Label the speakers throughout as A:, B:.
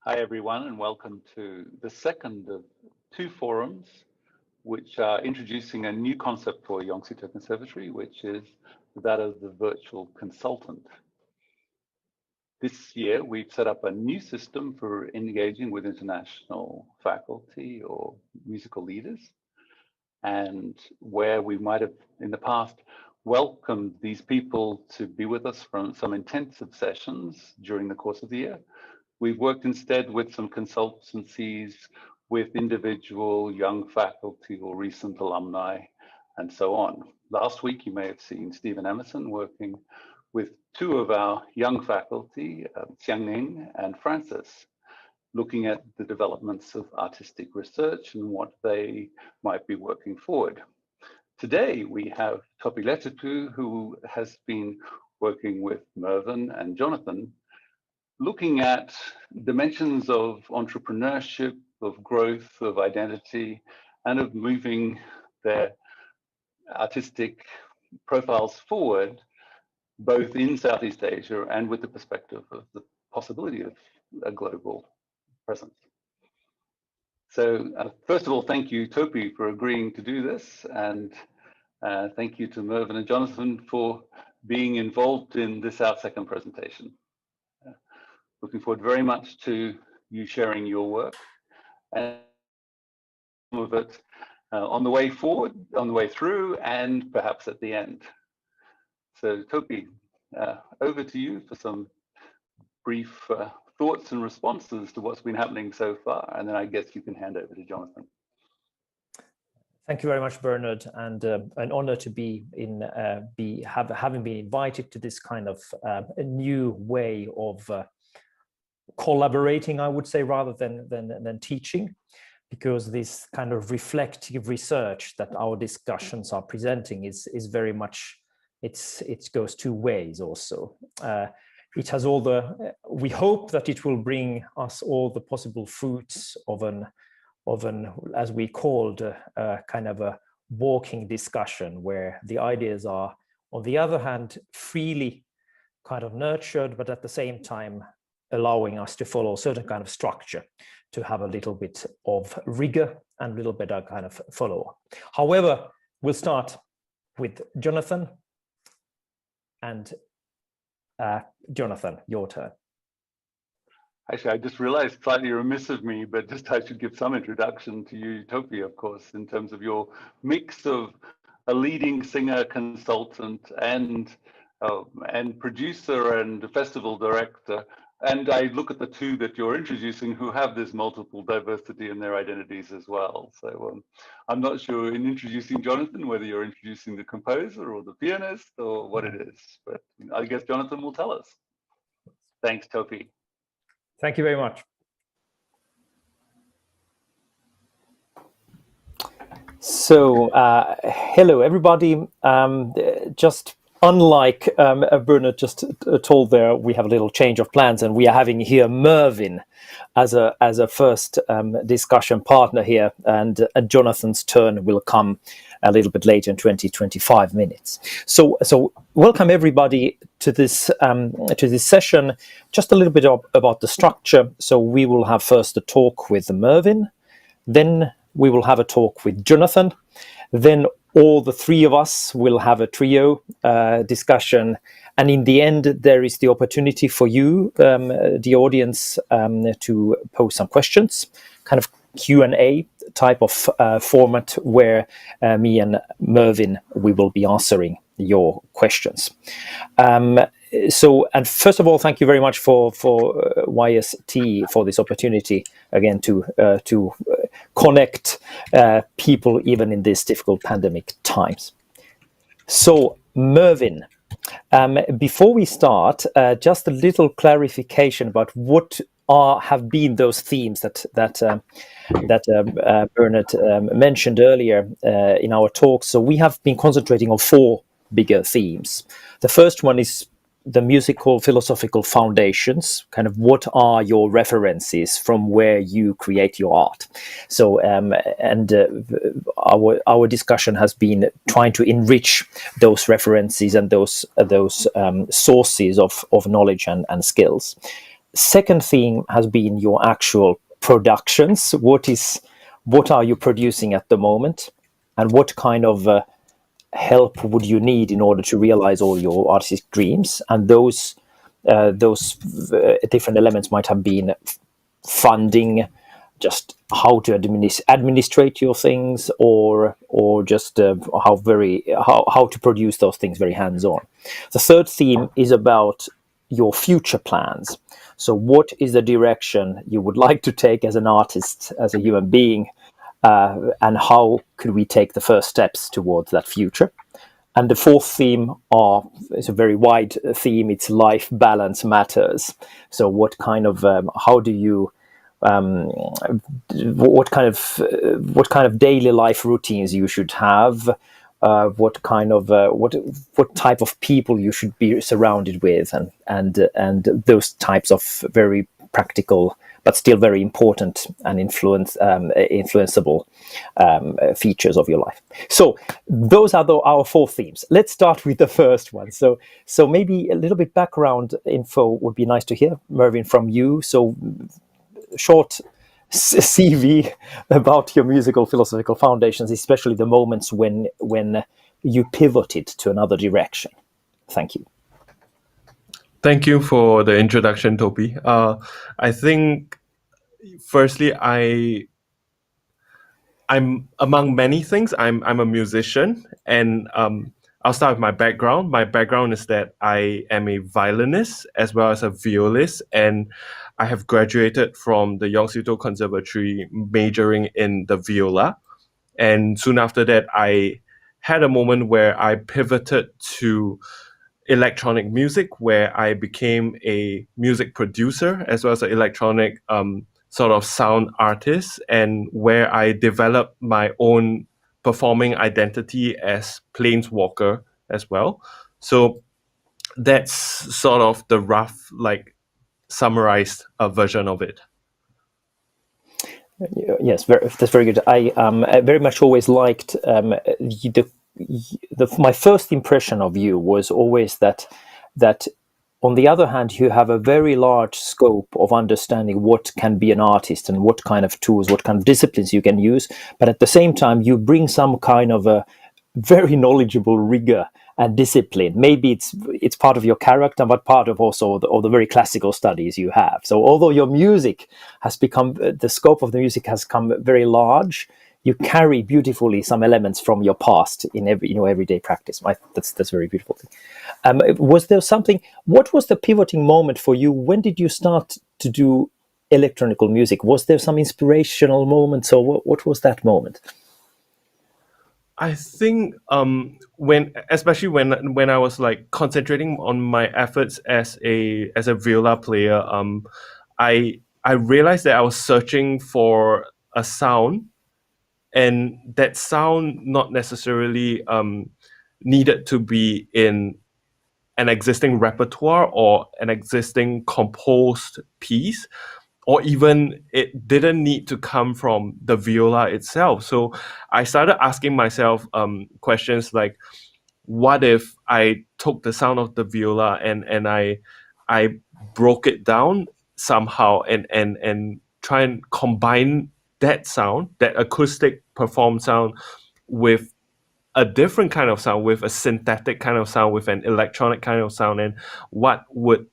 A: Hi everyone, and welcome to the second of two forums which are introducing a new concept for YST Conservatory, which is that of the virtual consultant. This year we've set up a new system for engaging with international faculty or musical leaders, and where we might have in the past welcomed these people to be with us from some intensive sessions during the course of the year. We've worked instead with some consultancies, with individual young faculty or recent alumni, and so on. Last week, you may have seen Stephen Emerson working with two of our young faculty, Xiangning and Francis, looking at the developments of artistic research and what they might be working forward. Today, we have Topi Lehtipuu, who has been working with MERVIN and Jonathan, looking at dimensions of entrepreneurship, of growth, of identity, and of moving their artistic profiles forward, both in Southeast Asia and with the perspective of the possibility of a global presence. So first of all, thank you, Topi, for agreeing to do this, and thank you to MERVIN and Jonathan for being involved in this, our second presentation. Looking forward very much to you sharing your work and some of it on the way forward, on the way through, and perhaps at the end. So Topi, over to you for some brief thoughts and responses to what's been happening so far, and then I guess you can hand over to Jonathan.
B: Thank you very much, Bernard, and an honor to be having been invited to this kind of a new way of collaborating, I would say, rather than teaching, because this kind of reflective research that our discussions are presenting is very much, it goes two ways also. It has all the, we hope that it will bring us all the possible fruits of an as we called kind of a walking discussion, where the ideas are, on the other hand, freely kind of nurtured, but at the same time allowing us to follow a certain kind of structure, to have a little bit of rigor and a little bit of kind of follow-up. However, we'll start with Jonathan, and Jonathan, your turn.
A: Actually, I just realized, slightly remiss of me, but just I should give some introduction to you, Topi, of course, in terms of your mix of a leading singer, consultant, and producer and festival director. And I look at the two that you're introducing who have this multiple diversity in their identities as well. So I'm not sure in introducing Jonathan, whether you're introducing the composer or the pianist or what it is, but I guess Jonathan will tell us. Thanks, Topi.
B: Thank you very much. So, hello, everybody. Just unlike Bernard just told there, we have a little change of plans, and we are having here MERVIN as a first discussion partner here, and Jonathan's turn will come a little bit later in 20-25 minutes. So welcome everybody to this session. Just a little bit about the structure. So we will have first a talk with MERVIN, then we will have a talk with Jonathan, then all the three of us will have a trio discussion, and in the end there is the opportunity for you, the audience, to pose some questions, kind of Q&A type of format, where me and MERVIN, we will be answering your questions. And first of all, thank you very much for YST for this opportunity again to connect people even in these difficult pandemic times. So MERVIN, before we start, just a little clarification about what have been those themes that Bernard mentioned earlier in our talk. So we have been concentrating on four bigger themes. The first one is the musical philosophical foundations, kind of what are your references from where you create your art. So our discussion has been trying to enrich those references and those sources of knowledge and skills. Second theme has been your actual productions. What are you producing at the moment, and what kind of help would you need in order to realize all your artistic dreams? And those different elements might have been funding, just how to administrate your things, or just how to produce those things very hands-on. The third theme is about your future plans. So what is the direction you would like to take as an artist, as a human being, and how could we take the first steps towards that future? And the fourth theme is a very wide theme. It's life balance matters. So what kind of how do you what kind of daily life routines you should have, what type of people you should be surrounded with, and those types of very practical but still very important and influenceable features of your life. So those are our four themes. Let's start with the first one. So maybe a little bit background info would be nice to hear, Mervin, from you. So short CV about your musical philosophical foundations, especially the moments when you pivoted to another direction. Thank you.
C: Thank you for the introduction, Topi. I think, firstly, I'm among many things. I'm a musician, and I'll start with my background. My background is that I am a violinist as well as a violist, and I have graduated from the YST Conservatory majoring in the viola. And soon after that, I had a moment where I pivoted to electronic music, where I became a music producer as well as an electronic sort of sound artist, and where I developed my own performing identity as Planeswalker as well. So that's sort of the rough, like, summarized version of it.
B: Yes, that's very good. I very much always liked my first impression of you was always that on the other hand, you have a very large scope of understanding what can be an artist and what kind of tools, what kind of disciplines you can use. But at the same time, you bring some kind of a very knowledgeable rigor and discipline. Maybe it's part of your character, but part of also the very classical studies you have. So although your music has become, the scope of the music has come very large, you carry beautifully some elements from your past in everyday practice. That's a very beautiful thing. Was there something? What was the pivoting moment for you? When did you start to do electronic music? Was there some inspirational moment? So what was that moment?
C: I think especially when I was like concentrating on my efforts as a viola player, I realized that I was searching for a sound, and that sound not necessarily needed to be in an existing repertoire or an existing composed piece, or even it didn't need to come from the viola itself. So I started asking myself questions like, what if I took the sound of the viola and I broke it down somehow and try and combine that sound, that acoustic performed sound, with a different kind of sound, with a synthetic kind of sound, with an electronic kind of sound, and what would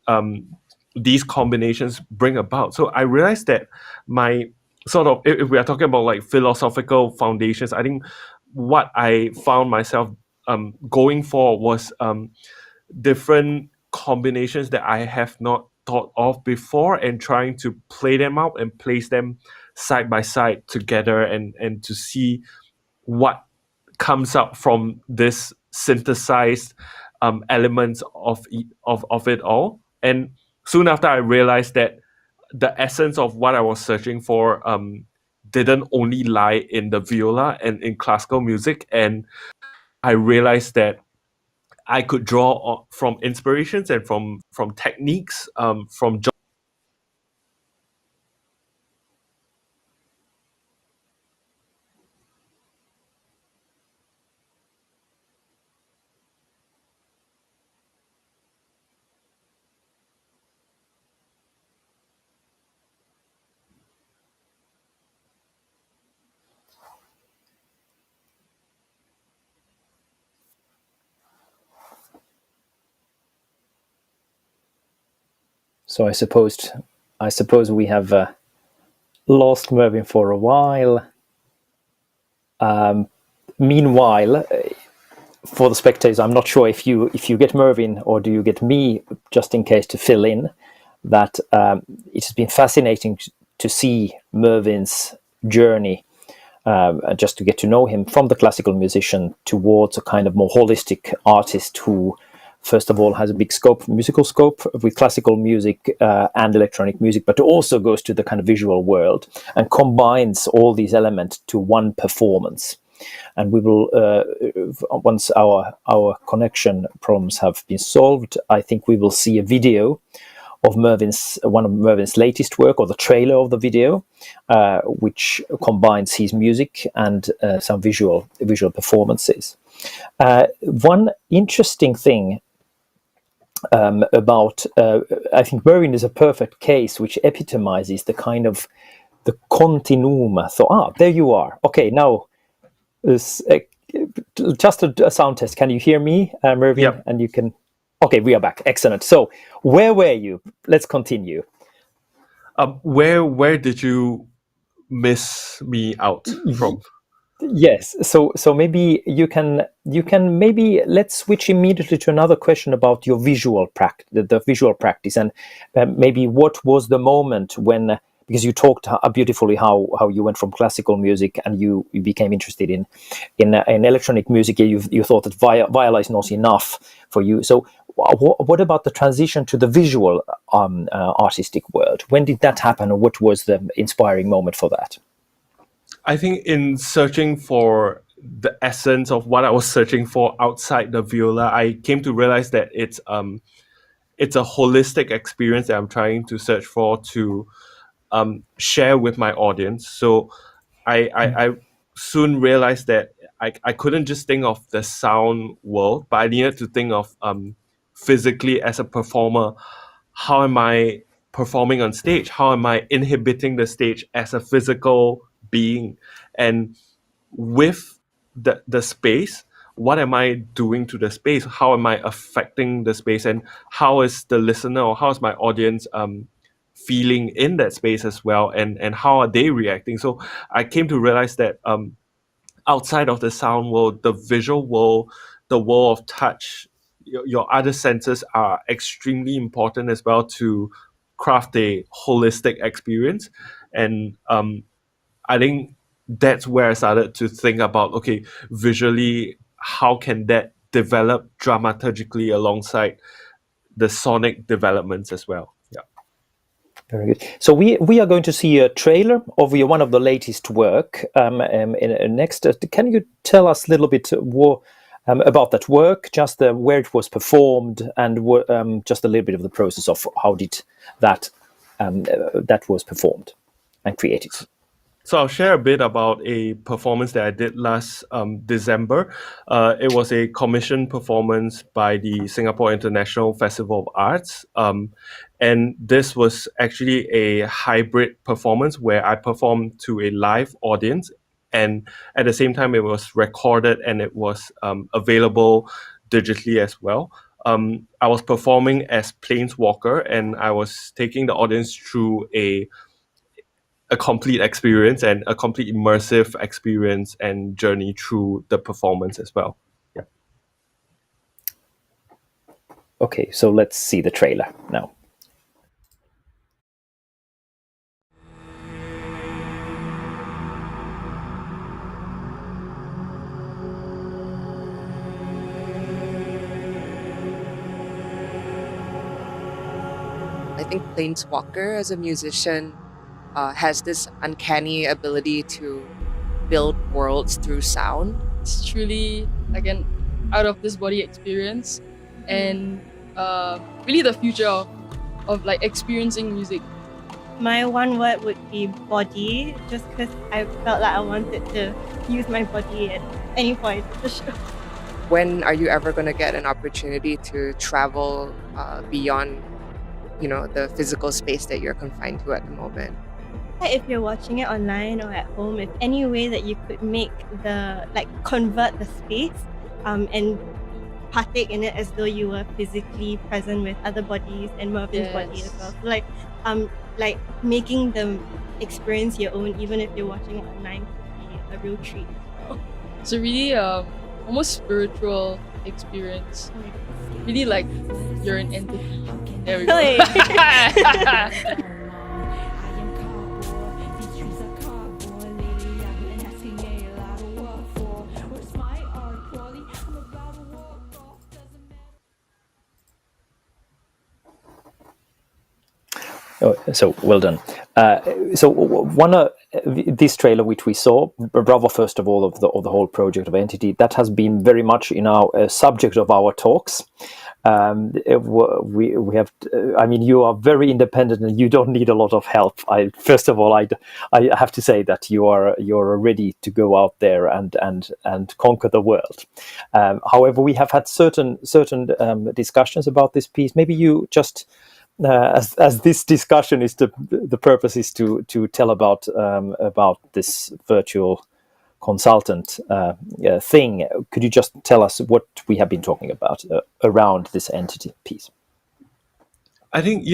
C: these combinations bring about? So I realized that my sort of, if we are talking about like philosophical foundations, I think what I found myself going for was different combinations that I have not thought of before, and trying to play them out and place them side by side together, and to see what comes up from this synthesized elements of it all. And soon after, I realized that the essence of what I was searching for didn't only lie in the viola and in classical music, and I realized that I could draw from inspirations and from techniques from
B: So I suppose we have lost Mervin for a while. Meanwhile, for the spectators, I'm not sure if you get Mervin or do you get me, just in case to fill in, that it has been fascinating to see Mervin's journey, just to get to know him from the classical musician towards a kind of more holistic artist who, first of all, has a big musical scope with classical music and electronic music, but also goes to the kind of visual world and combines all these elements to one performance. And we will, once our connection problems have been solved, I think we will see a video of one of Mervin's latest work, or the trailer of the video, which combines his music and some visual performances. One interesting thing about, I think Mervin is a perfect case which epitomizes the kind of the continuum. So, there you are. Okay, now just a sound test. Can you hear me, Mervin?
C: Yep.
B: And you can. Okay, we are back. Excellent. So, where were you? Let's continue.
C: Where did you miss me out from?
B: Yes. So maybe you can maybe let's switch immediately to another question about your visual practice, the visual practice, and maybe what was the moment when, because you talked beautifully how you went from classical music and you became interested in electronic music. You thought that viola is not enough for you. So what about the transition to the visual artistic world? When did that happen, or what was the inspiring moment for that?
C: I think in searching for the essence of what I was searching for outside the viola, I came to realize that it's a holistic experience that I'm trying to search for, to share with my audience. So I soon realized that I couldn't just think of the sound world, but I needed to think of physically as a performer. How am I performing on stage? How am I inhabiting the stage as a physical being? And with the space, what am I doing to the space? How am I affecting the space? And how is the listener, or how is my audience feeling in that space as well? And how are they reacting? So I came to realize that outside of the sound world, the visual world, the world of touch, your other senses are extremely important as well to craft a holistic experience. And I think that's where I started to think about, okay, visually, how can that develop dramaturgically alongside the sonic developments as well? Yeah.
B: Very good. So we are going to see a trailer of one of the latest work next. Can you tell us a little bit about that work, just where it was performed, and just a little bit of the process of how did that was performed and created?
C: So I'll share a bit about a performance that I did last December. It was a commissioned performance by the Singapore International Festival of Arts. And this was actually a hybrid performance where I performed to a live audience. And at the same time, it was recorded and it was available digitally as well. I was performing as Planeswalker, and I was taking the audience through a complete experience and a complete immersive experience and journey through the performance as well. Yeah.
B: Okay, so let's see the trailer now.
D: I think Planeswalker as a musician has this uncanny ability to build worlds through sound.
E: It's truly like an out of this body experience, and really the future of like experiencing music.
F: My one word would be body, just because I felt like I wanted to use my body at any point of the show.
D: When are you ever going to get an opportunity to travel beyond, the physical space that you're confined to at the moment?
F: If you're watching it online or at home, if any way that you could make convert the space and partake in it as though you were physically present with other bodies and Mervin's body as well. So like making the experience your own, even if you're watching it online, could be a real treat as well.
E: It's a really almost spiritual experience. Really like you're an entity. There we go.
F: Hey.
B: Oh, so well done. So one this trailer which we saw, bravo first of all of the whole project of Entity, that has been very much in our subject of our talks. We have. I mean, you are very independent and you don't need a lot of help. First of all, I have to say that you're ready to go out there and conquer the world. However, we have had certain discussions about this piece. Maybe you just. As this discussion is the purpose is to tell about this virtual consultant thing. Could you just tell us what we have been talking about around this entity piece?
C: I think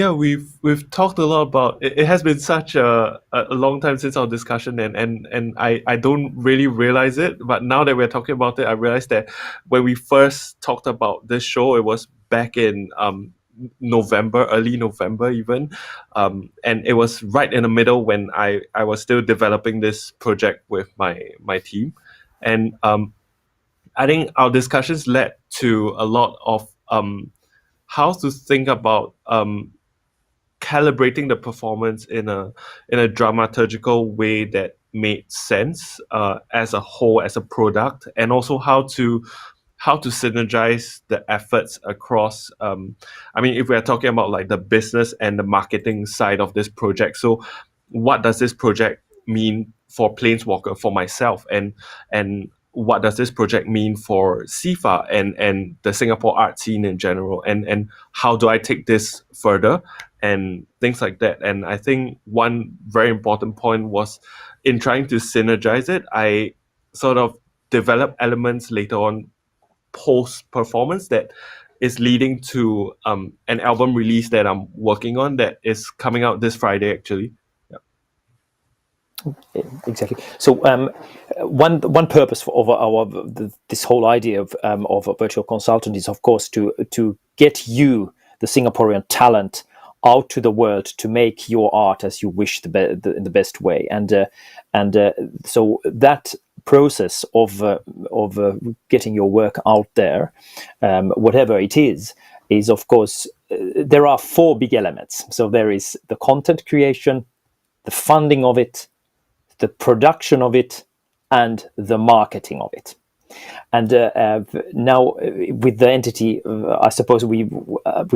C: we've talked a lot about it. It has been such a long time since our discussion, and I don't really realize it. But now that we're talking about it, I realize that when we first talked about this show, it was back in November, early November even, and it was right in the middle when I was still developing this project with my team, and I think our discussions led to a lot of how to think about calibrating the performance in a dramaturgical way that made sense as a whole, as a product, and also how to synergize the efforts across. I mean, if we are talking about like the business and the marketing side of this project, so what does this project mean for Planeswalker, for myself, and what does this project mean for SIFA and the Singapore art scene in general, and how do I take this further and things like that. And I think one very important point was in trying to synergize it, I sort of developed elements later on post-performance that is leading to an album release that I'm working on that is coming out this Friday actually.
B: Exactly. So one purpose of this whole idea of a virtual consultant is, of course, to get you, the Singaporean talent, out to the world to make your art as you wish in the best way, and so that process of getting your work out there, whatever it is of course there are four big elements. So there is the content creation, the funding of it, the production of it, and the marketing of it. And now with the entity, I suppose we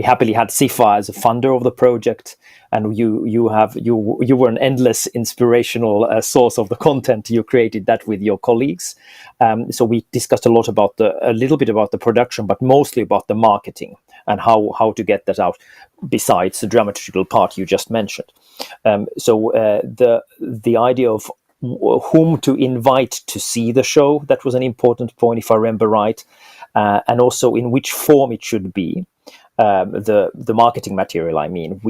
B: happily had SIFA as a funder of the project, and you were an endless inspirational source of the content. You created that with your colleagues. So we discussed a little bit about the production, but mostly about the marketing and how to get that out. Besides the dramaturgical part you just mentioned, so the idea of whom to invite to see the show, that was an important point, if I remember right, and also in which form it should be, the marketing material, I mean,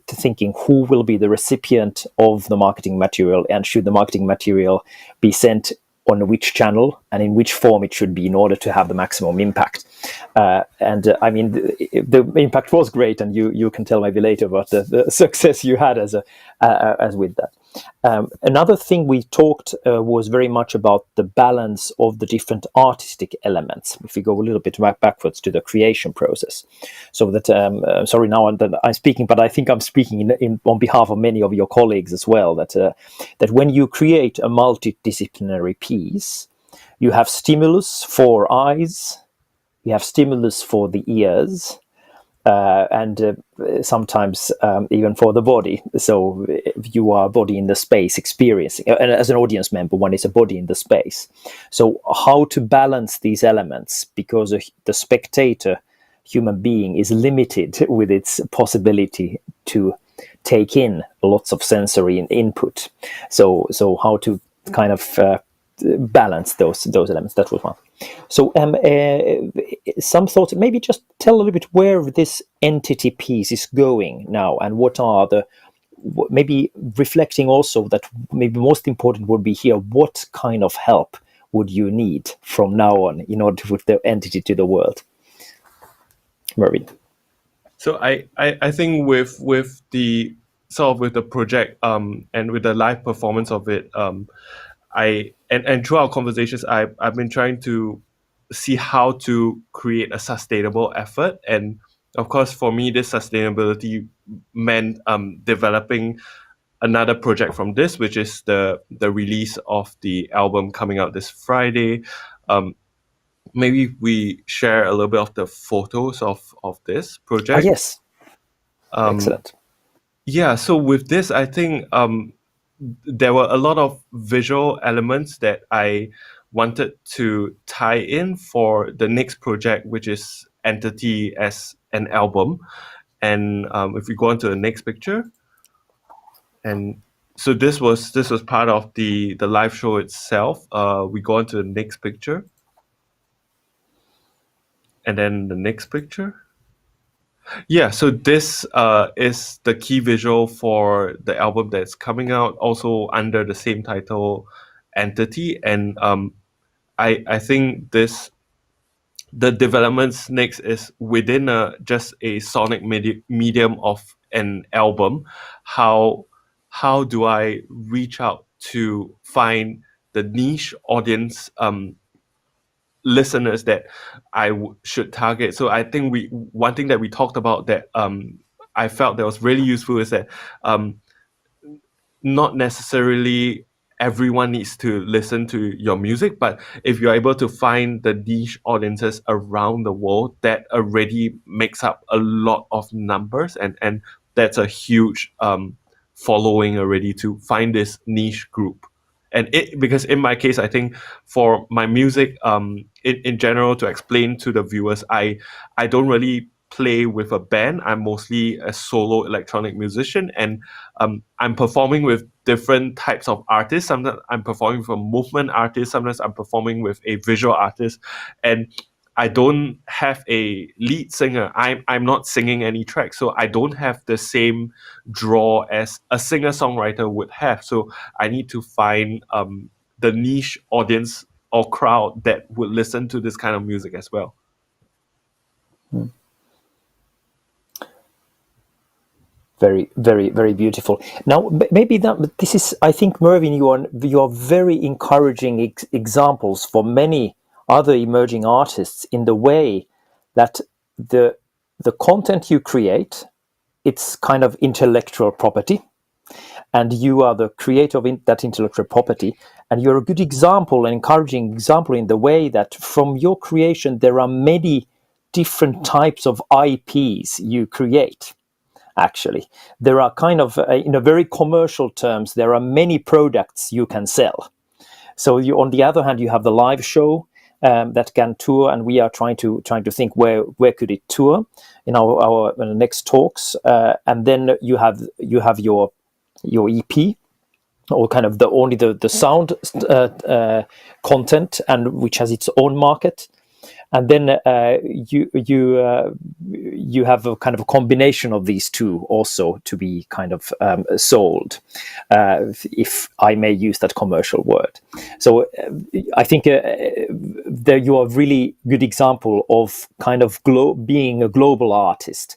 B: thinking who will be the recipient of the marketing material, and should the marketing material be sent on which channel and in which form it should be in order to have the maximum impact. And I mean, the impact was great, and you can tell maybe later about the success you had as with that. Another thing we talked was very much about the balance of the different artistic elements. If we go a little bit backwards to the creation process, so that sorry now that I'm speaking, but I think I'm speaking on behalf of many of your colleagues as well. That when you create a multidisciplinary piece, you have stimulus for eyes, you have stimulus for the ears, and sometimes even for the body. So you are a body in the space experiencing, and as an audience member, one is a body in the space. So how to balance these elements, because the spectator, human being, is limited with its possibility to take in lots of sensory input. So how to kind of balance those elements. That was one. So some thoughts, maybe just tell a little bit where this entity piece is going now, and what are the, maybe reflecting also that maybe most important would be here, what kind of help would you need from now on in order to put the entity to the world? Mervin.
C: So I think with the sort of with the project and with the live performance of it, and through our conversations, I've been trying to see how to create a sustainable effort. And of course, for me, this sustainability meant developing another project from this, which is the release of the album coming out this Friday. Maybe we share a little bit of the photos of this project.
B: Yes. Excellent.
C: Yeah, so with this, I think there were a lot of visual elements that I wanted to tie in for the next project, which is Entity as an album. And if we go on to the next picture, and so this was part of the live show itself. We go on to the next picture, and then the next picture. Yeah, so this is the key visual for the album that's coming out, also under the same title, Entity. And I think the developments next is within just a sonic medium of an album. How do I reach out to find the niche audience listeners that I should target? So I think one thing that we talked about that I felt that was really useful is that not necessarily everyone needs to listen to your music, but if you're able to find the niche audiences around the world, that already makes up a lot of numbers, and that's a huge following already to find this niche group. And because in my case, I think for my music, in general, to explain to the viewers, I don't really play with a band. I'm mostly a solo electronic musician, and I'm performing with different types of artists. Sometimes I'm performing with a movement artist, sometimes I'm performing with a visual artist, and I don't have a lead singer. I'm not singing any tracks, so I don't have the same draw as a singer-songwriter would have. So I need to find the niche audience or crowd that would listen to this kind of music as well.
B: Very, very, very beautiful. Now, maybe this is, I think, Mervin, you are very encouraging examples for many other emerging artists in the way that the content you create, it's kind of intellectual property, and you are the creator of that intellectual property, and you're a good example, an encouraging example in the way that from your creation there are many different types of IPs you create. Actually, there are kind of, in a very commercial terms, there are many products you can sell. So on the other hand, you have the live show that can tour, and we are trying to think where could it tour in our next talks, and then you have your EP, or kind of only the sound content, and which has its own market. And then you have a kind of a combination of these two also to be kind of sold, if I may use that commercial word. So I think there you are a really good example of kind of being a global artist.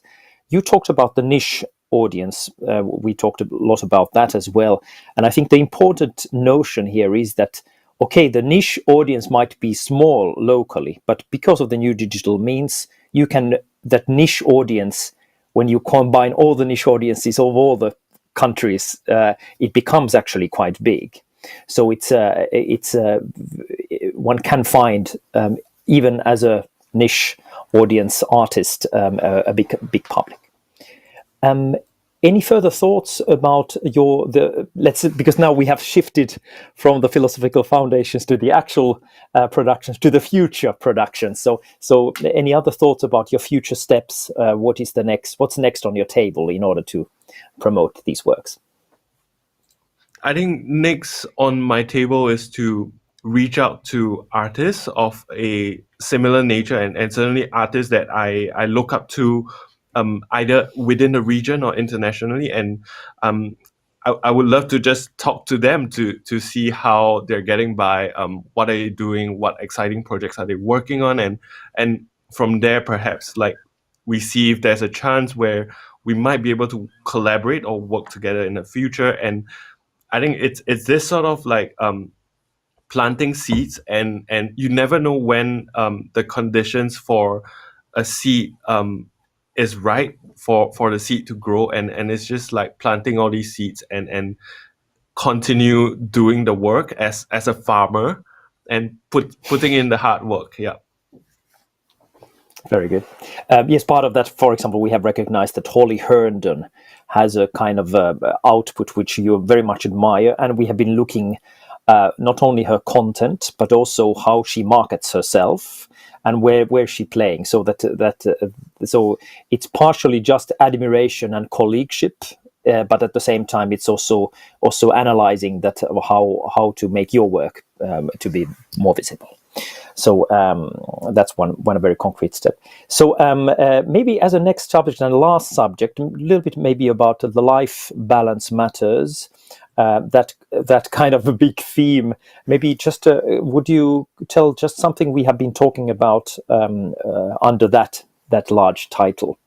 B: You talked about the niche audience. We talked a lot about that as well. And I think the important notion here is that, okay, the niche audience might be small locally, but because of the new digital means, that niche audience, when you combine all the niche audiences of all the countries, it becomes actually quite big. So one can find, even as a niche audience artist, a big public. Any further thoughts about because now we have shifted from the philosophical foundations to the actual productions, to the future productions. So any other thoughts about your future steps? What's next on your table in order to promote these works?
C: I think next on my table is to reach out to artists of a similar nature, and certainly artists that I look up to, either within the region or internationally. And I would love to just talk to them to see how they're getting by, what are they doing, what exciting projects are they working on, and from there perhaps like we see if there's a chance where we might be able to collaborate or work together in the future. And I think it's this sort of like planting seeds, and you never know when the conditions for a seed is right for the seed to grow, and it's just like planting all these seeds and continue doing the work as a farmer and putting in the hard work. Yeah.
B: Very good. Yes, part of that, for example, we have recognized that Holly Herndon has a kind of output which you very much admire, and we have been looking not only her content but also how she markets herself and where she's playing. So so it's partially just admiration and colleagueship, but at the same time it's also analyzing that how to make your work to be more visible. So that's one very concrete step. So maybe as a next subject and last subject, a little bit maybe about the life balance matters. That kind of a big theme. Maybe just would you tell just something we have been talking about under that large title?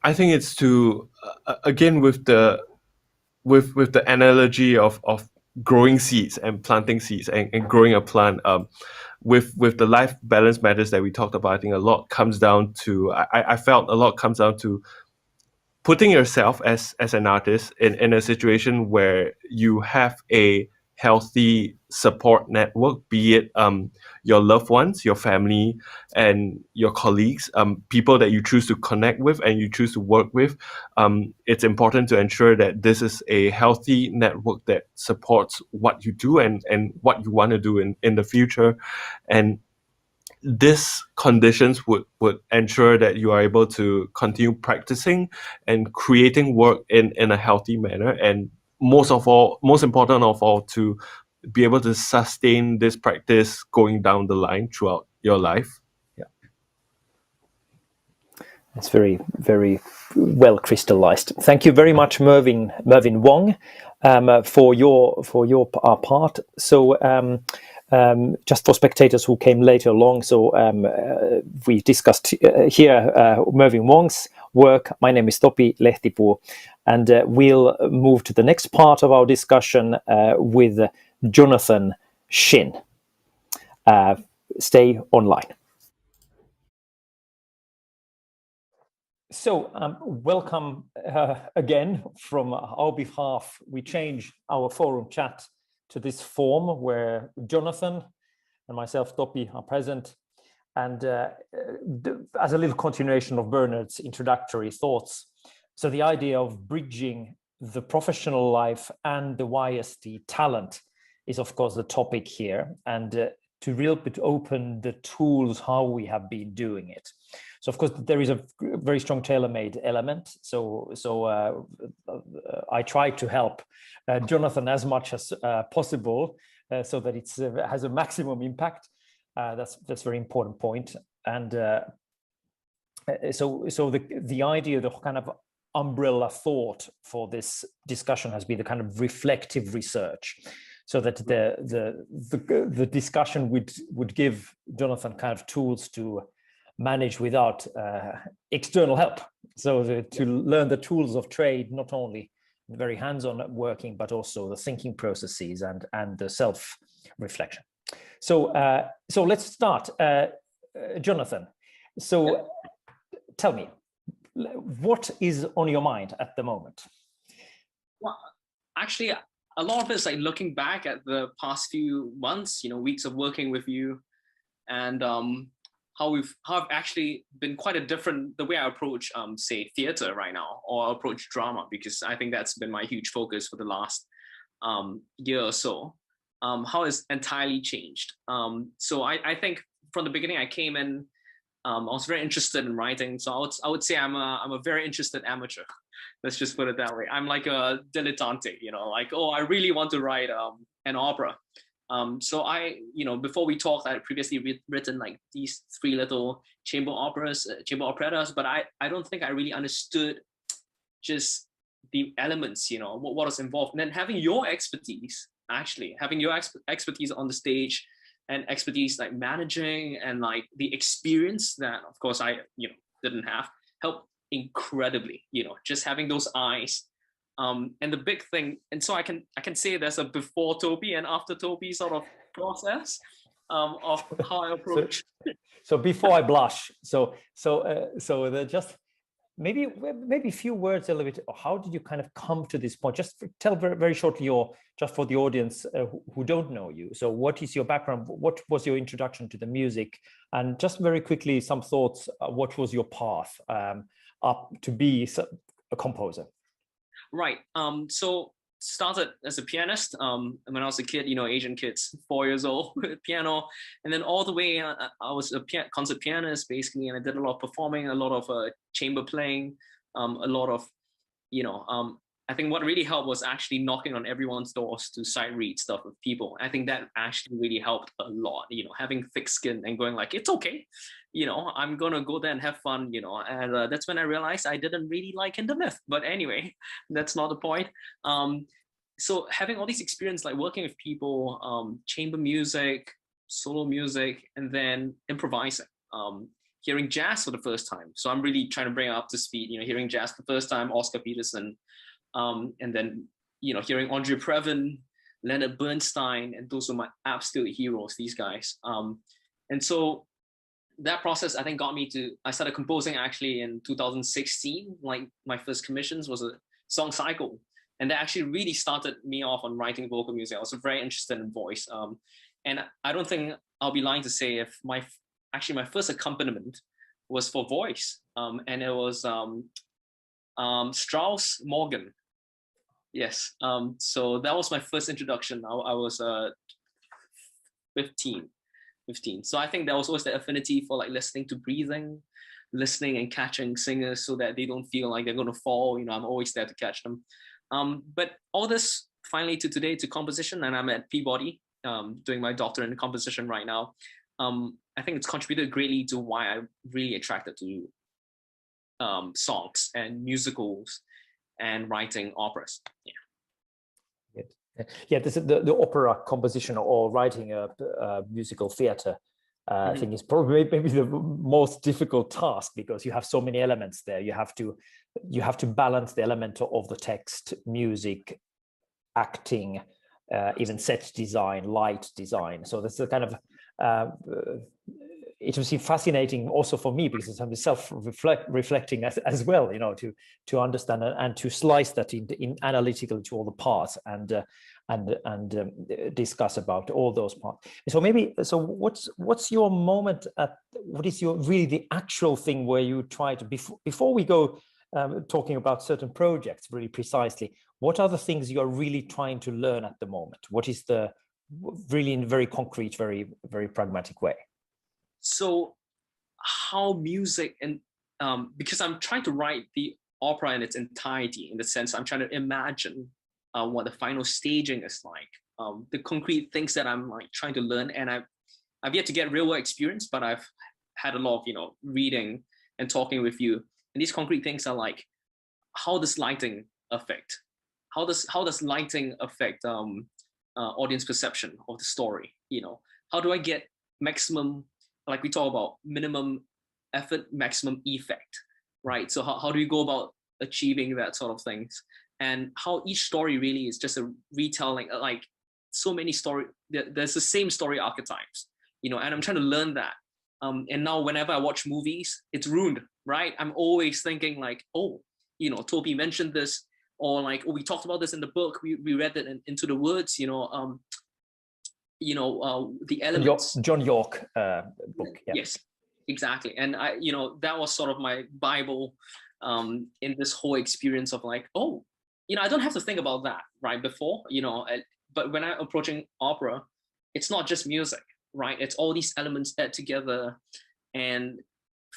C: I think it's to again with the analogy of growing seeds and planting seeds and growing a plant. With the life balance matters that we talked about, I think a lot comes down to I felt a lot comes down to putting yourself as an artist in a situation where you have a healthy support network, be it your loved ones, your family, and your colleagues, people that you choose to connect with and you choose to work with. It's important to ensure that this is a healthy network that supports what you do and what you want to do in the future. And these conditions would ensure that you are able to continue practicing and creating work in a healthy manner, and most important of all, to be able to sustain this practice going down the line throughout your life. Yeah,
B: that's very, very well crystallized. Thank you very much, Mervin Wong, for your part. So. Just for spectators who came later along, so we discussed here Mervin Wong's work. My name is Topi Lehtipuu, and we'll move to the next part of our discussion with Jonathan Shin. Stay online. So welcome again from our behalf. We change our forum chat to this form where Jonathan and myself, Topi, are present. And as a little continuation of Bernard's introductory thoughts, so the idea of bridging the professional life and the YST talent is, of course, the topic here, and to real bit open the tools how we have been doing it. So, of course, there is a very strong tailor-made element. So I try to help Jonathan as much as possible so that it has a maximum impact. That's a very important point. And so the idea, the kind of umbrella thought for this discussion has been the kind of reflective research, so that the discussion would give Jonathan kind of tools to manage without external help. So to learn the tools of trade, not only very hands-on working, but also the thinking processes and the self-reflection. So let's start. Jonathan, so tell me, what is on your mind at the moment?
G: Well, actually, a lot of it is like looking back at the past few months, weeks of working with you, and how I've actually been quite a different, the way I approach, say, theater right now, or approach drama, because I think that's been my huge focus for the last year or so. How it's entirely changed. So I think from the beginning I came in, I was very interested in writing. So I would say I'm a very interested amateur. Let's just put it that way. I'm like a dilettante, like, oh, I really want to write an opera. So I, before we talked, I had previously written like these 3 little chamber operas, chamber operettas, but I don't think I really understood just the elements, what was involved. And then having your expertise, actually having your expertise on the stage, and expertise like managing, and like the experience that of course I didn't have, helped incredibly, just having those eyes. And the big thing, and so I can say there's a before Topi and after Topi sort of process of how I approach.
B: So before I blush, so just maybe a few words a little bit. How did you kind of come to this point? Just tell very, very shortly, just for the audience who don't know you. So what is your background? What was your introduction to the music? And just very quickly, some thoughts. What was your path up to be a composer?
G: Right. So started as a pianist when I was a kid, Asian kids, 4 years old, with piano, and then all the way I was a concert pianist basically, and I did a lot of performing, a lot of chamber playing, a lot of I think what really helped was actually knocking on everyone's doors to sight read stuff with people. I think that actually really helped a lot, having thick skin and going like, it's okay, I'm gonna go there and have fun, and that's when I realized I didn't really like In the Myth. But anyway, that's not the point. So having all these experience, like working with people, chamber music, solo music, and then improvising, hearing jazz for the first time. So I'm really trying to bring it up to speed, hearing jazz for the first time, Oscar Peterson, and then, hearing Andre Previn, Leonard Bernstein, and those were my absolute heroes, these guys. And so that process, I think, got me to, I started composing actually in 2016. Like my first commissions was a song cycle. And that actually really started me off on writing vocal music. I was very interested in voice. And I don't think I'll be lying to say if my first accompaniment was for voice. And it was Strauss Morgan. Yes. So that was my first introduction. I was 15. So I think there was always the affinity for like listening to breathing, listening and catching singers so that they don't feel like they're going to fall. I'm always there to catch them. But all this finally to today to composition, and I'm at Peabody doing my doctorate in composition right now. I think it's contributed greatly to why I'm really attracted to songs and musicals and writing operas.
B: Yeah, this is the opera composition or writing a musical theater. I think is probably maybe the most difficult task, because you have so many elements there. You have to balance the element of the text, music, acting, even set design, light design. So that's the kind of it was fascinating also for me, because I'm self-reflecting as well, to understand and to slice that in analytical to all the parts and discuss about all those parts. So what's your moment what is your really the actual thing where you try to, before we go talking about certain projects really precisely, what are the things you are really trying to learn at the moment? What is the really in very concrete, very, very pragmatic way?
G: So how music and because I'm trying to write the opera in its entirety, in the sense I'm trying to imagine what the final staging is like, the concrete things that I'm like trying to learn. And I've yet to get real world experience, but I've had a lot of reading and talking with you. And these concrete things are like, how does lighting affect? How does lighting affect audience perception of the story? How do I get maximum, like we talk about minimum effort, maximum effect, right? So how do you go about achieving that sort of things? And how each story really is just a retelling, like so many there's the same story archetypes, and I'm trying to learn that. And now whenever I watch movies, it's ruined, right? I'm always thinking like, oh, Topi mentioned this, or like, oh, we talked about this in the book, we read it Into the Woods, the elements.
B: John York book. Yeah.
G: Yes, exactly. And I, that was sort of my Bible in this whole experience of like, oh, I don't have to think about that right before, but when I'm approaching opera, it's not just music, right? It's all these elements add together and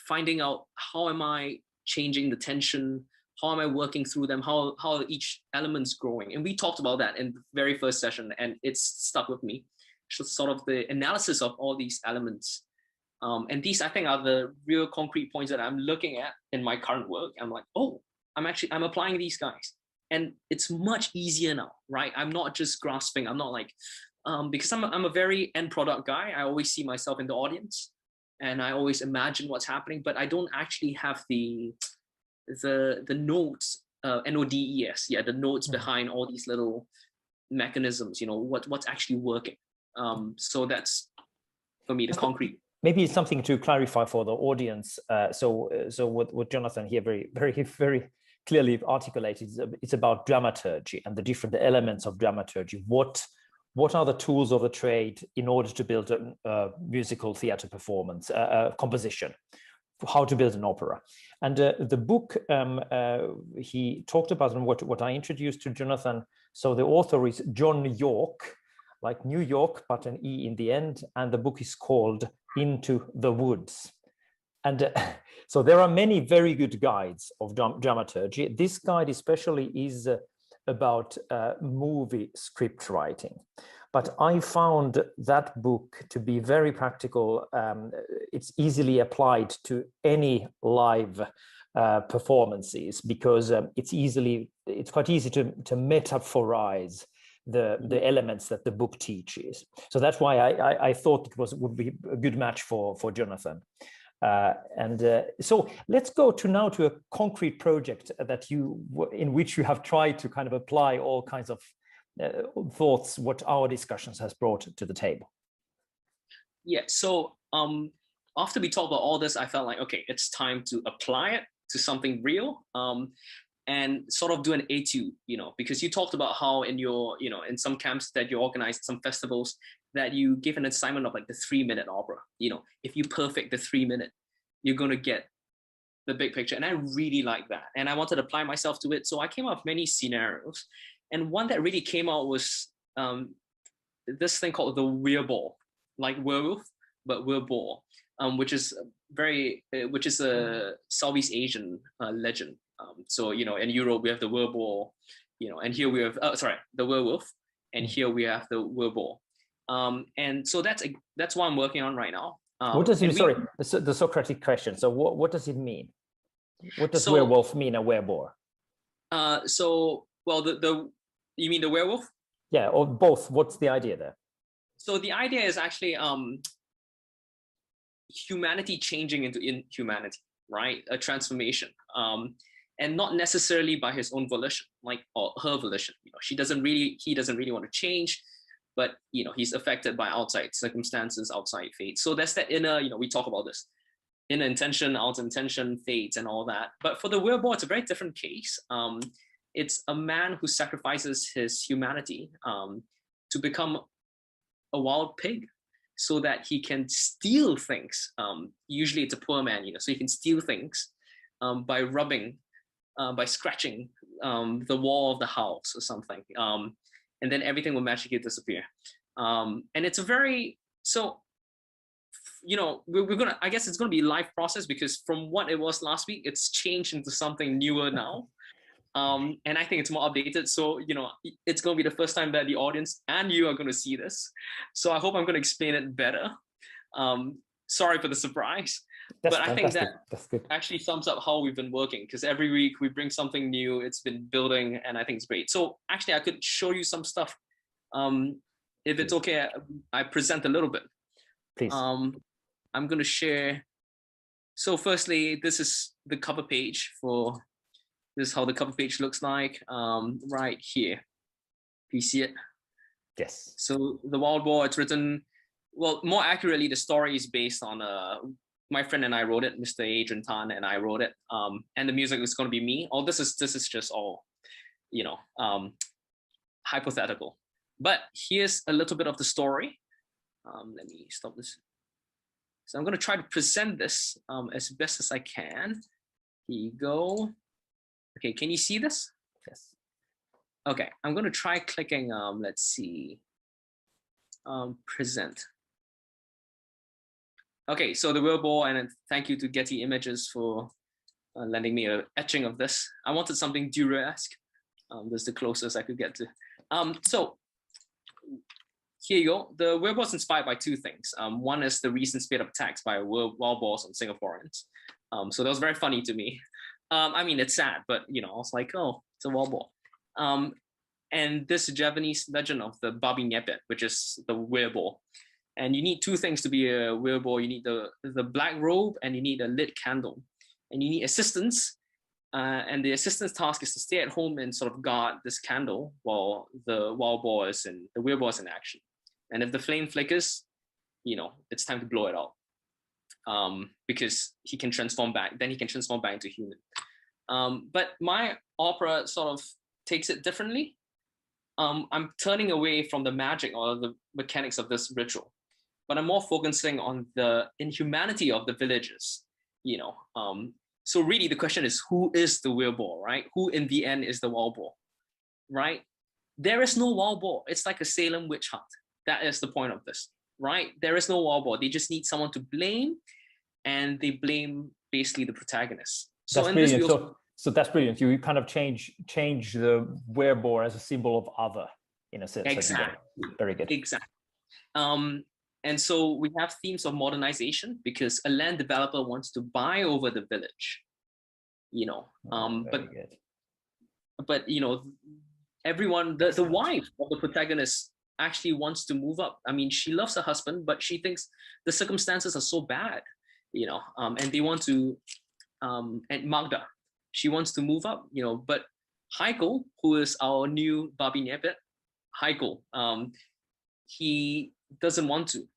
G: finding out how am I changing the tension, how am I working through them, how each element's growing. And we talked about that in the very first session, and it's stuck with me. sort of the analysis of all these elements. And these, I think, are the real concrete points that I'm looking at in my current work. I'm like, oh, I'm applying these guys. And it's much easier now, right? I'm not just grasping. I'm not like, because I'm a very end product guy. I always see myself in the audience and I always imagine what's happening, but I don't actually have the nodes, NODES, yeah, the nodes behind all these little mechanisms, what's actually working. So that's, for me, the concrete.
B: Maybe it's something to clarify for the audience. So what Jonathan here very, very, very clearly articulated, it's about dramaturgy and the different elements of dramaturgy. What are the tools of the trade in order to build a musical theater performance, composition, how to build an opera? And the book he talked about, and what I introduced to Jonathan. So the author is John York, like New York, but an E in the end. And the book is called Into the Woods. And so there are many very good guides of dramaturgy. This guide especially is about movie script writing. But I found that book to be very practical. It's easily applied to any live performances because it's quite easy to metaphorize the elements that the book teaches. So that's why I thought it would be a good match for Jonathan. So let's go now to a concrete project in which you have tried to kind of apply all kinds of thoughts what our discussions has brought to the table.
G: Yeah, so after we talked about all this, I felt like, okay, it's time to apply it to something real. And sort of do an etude, because you talked about how in your, in some camps that you organized, some festivals, that you give an assignment of like the 3-minute opera. If you perfect the 3-minute, you're going to get the big picture. And I really like that. And I wanted to apply myself to it. So I came up with many scenarios. And one that really came out was this thing called the Werewolf, like werewolf, but Werewolf, which is a Southeast Asian legend. So, in Europe, we have the Werewolf, and here we have, the Werewolf, and here we have the Werewolf. And so that's what I'm working on right now.
B: What does it, the Socratic question. So what does it mean? What does werewolf mean, a werewolf?
G: You mean the werewolf?
B: Yeah, or both. What's the idea there?
G: So the idea is actually humanity changing into inhumanity, right? A transformation. And not necessarily by his own volition, or her volition. He doesn't really want to change, but he's affected by outside circumstances, outside fate. So that's the inner, we talk about this, inner intention, outer intention, fate, and all that. But for the werewolf, it's a very different case. It's a man who sacrifices his humanity to become a wild pig, so that he can steal things. Usually it's a poor man, so he can steal things by rubbing. By scratching the wall of the house or something, and then everything will magically disappear. And it's a very, we're gonna, I guess it's gonna be a live process, because from what it was last week, it's changed into something newer now. And I think it's more updated. So, it's gonna be the first time that the audience and you are gonna see this. So I hope I'm gonna explain it better. Sorry for the surprise. But I think that actually sums up how we've been working, because every week we bring something new. It's been building, and I think it's great. So actually, I could show you some stuff. If it's okay, I present a little bit.
B: Please.
G: I'm going to share. So firstly, this is the cover page this is how the cover page looks like right here. Do you see it?
B: Yes. So
G: the Wild Boar, it's written, well, more accurately, the story is based on my friend and I wrote it, Mr. Adrian Tan and I wrote it, and the music is going to be me. All this is just all, hypothetical. But here's a little bit of the story. Let me stop this. So I'm going to try to present this as best as I can. Here you go. Okay, can you see this?
B: Yes.
G: Okay, I'm going to try clicking. Let's see. Present. Okay, so the Werewolf, and thank you to Getty Images for lending me an etching of this. I wanted something Dürer-esque. This is the closest I could get to. So here you go. The werewolf is inspired by two things. One is the recent spate of attacks by wild boars on Singaporeans. So that was very funny to me. I mean, it's sad, but I was like, oh, it's a wild boar. And this Japanese legend of the babi ngepet, which is the werewolf. And you need two things to be a werewolf. You need the black robe and you need a lit candle. And you need assistance. And the assistant's task is to stay at home and sort of guard this candle while the werewolf is in action. And if the flame flickers, it's time to blow it out. Because he can transform back. Then he can transform back into human. But my opera sort of takes it differently. I'm turning away from the magic or the mechanics of this ritual, but I'm more focusing on the inhumanity of the villagers. So really the question is, who is the werewolf, right? Who in the end is the werewolf, right? There is no werewolf. It's like a Salem witch hunt. That is the point of this, right? There is no werewolf. They just need someone to blame, and they blame basically the protagonist. So
B: that's brilliant. So that's brilliant. You kind of change the werewolf as a symbol of other, in a sense.
G: Exactly.
B: Very good.
G: Exactly. And so we have themes of modernization because a land developer wants to buy over the village, but everyone, the wife of the protagonist actually wants to move up. I mean, she loves her husband, but she thinks the circumstances are so bad, and they want to, and Magda, she wants to move up, but Heiko, who is our new babi ngepet, Heiko, he doesn't want to,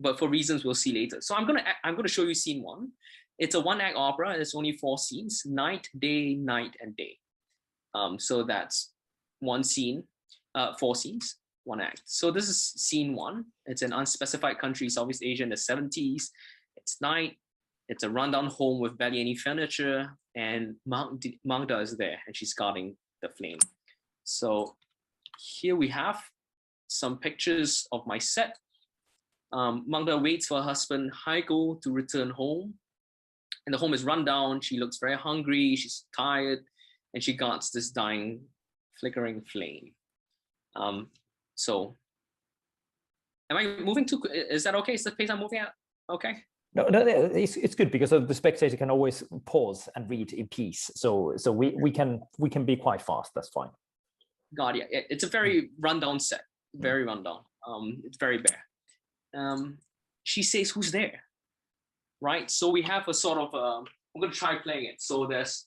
G: but for reasons we'll see later. So I'm gonna show you scene one. It's a one-act opera, and it's only 4 scenes: night, day, night, and day. So that's one scene, 4 scenes, 1 act. So this is scene 1. It's an unspecified country, Southeast Asia in the 70s. It's night. It's a rundown home with barely any furniture, and Magda is there, and she's guarding the flame. So here we have some pictures of my set. Magda waits for her husband Heiko to return home, and the home is run down. She looks very hungry, she's tired, and she guards this dying, flickering flame. So am I moving too? Is that okay? Is the pace I'm moving at okay?
B: No, it's good because the spectator can always pause and read in peace. So we can be quite fast. That's fine.
G: God, yeah, it's a very rundown set. Very rundown. It's very bare. She says, "Who's there?" Right. So we have a sort of. I'm gonna try playing it. So there's.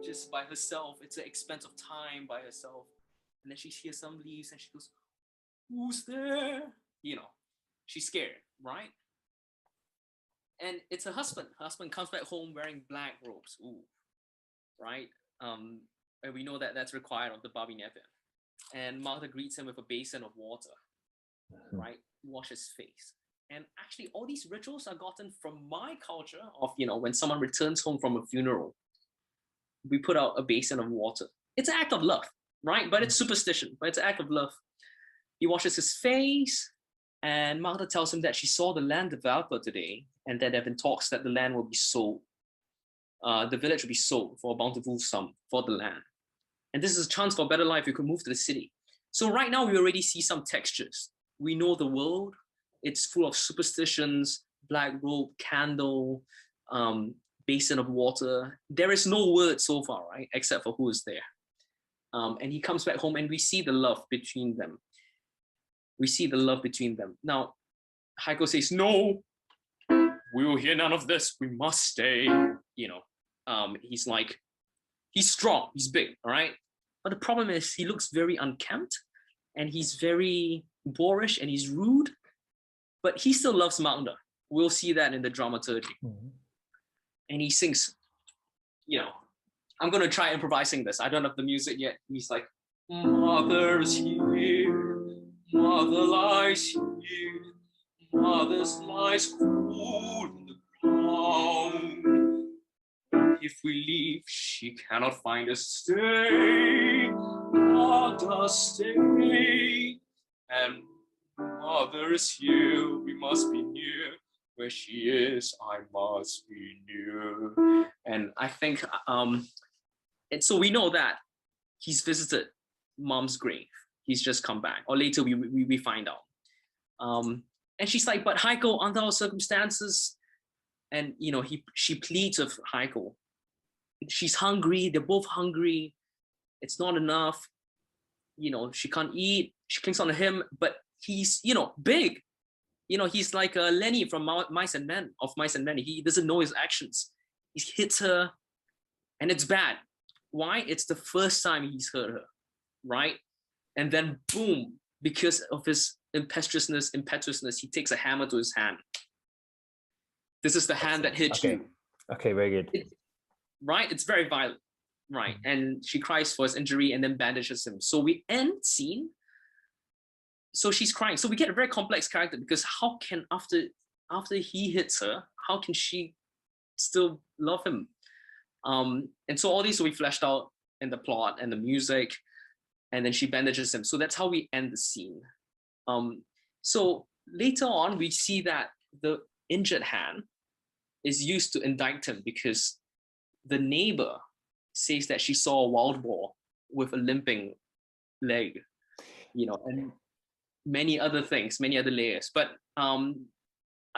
G: Just by herself, it's an expense of time by herself, and then she hears some leaves and she goes, "Who's there?" She's scared, right? And it's her husband. Her husband comes back home wearing black robes. Ooh, right? And we know that that's required of the babi ngepet. And Martha greets him with a basin of water, right? Wash his face. And actually, all these rituals are gotten from my culture of, when someone returns home from a funeral, we put out a basin of water. It's an act of love, right? But it's superstition, but it's an act of love. He washes his face, and Magda tells him that she saw the land developer today, and that there have been talks that the land will be sold. The village will be sold for a bountiful sum for the land. And this is a chance for a better life. You could move to the city. So right now, we already see some textures. We know the world. It's full of superstitions, black robe, candle, basin of water. There is no word so far, right? Except for who is there. And he comes back home and we see the love between them. We see the love between them. Now, Heiko says, "No, we will hear none of this. We must stay." He's like, he's strong, he's big, all right? But the problem is he looks very unkempt and he's very boorish and he's rude, but he still loves Magda. We'll see that in the dramaturgy. Mm-hmm. And he sings, I'm going to try improvising this. I don't have the music yet. He's like, "Mother's here, mother lies here, mother's lies cool in the ground. If we leave, she cannot find us. Stay, mother, stay. And mother is here, we must be near. where she is, I must be near. And I think, and so we know that he's visited mom's grave. He's just come back, or later we find out. And she's like, but Heiko, under our circumstances, and you know, she pleads with Heiko. She's hungry. They're both hungry. It's not enough. You know, she can't eat. She clings on to him, but he's, you know, big. You know, he's like Lenny from Mice and Men, of Mice and Men. He doesn't know his actions. He hits her, and it's bad. Why? It's the first time he's hurt her, right? And then boom, because of his impetuousness, he takes a hammer to his hand. This is the hand that hit you.
B: Okay, very good.
G: Right? It's very violent, right? And she cries for his injury and then bandages him. So we end scene. So she's crying. So we get a very complex character, because how can, after he hits her, how can she still love him? And so all these will be fleshed out in the plot and the music, and then she bandages him. So that's how we end the scene. So later on, we see that the injured hand is used to indict him, because the neighbor says that she saw a wild boar with a limping leg, you know, and many other things, many other layers. But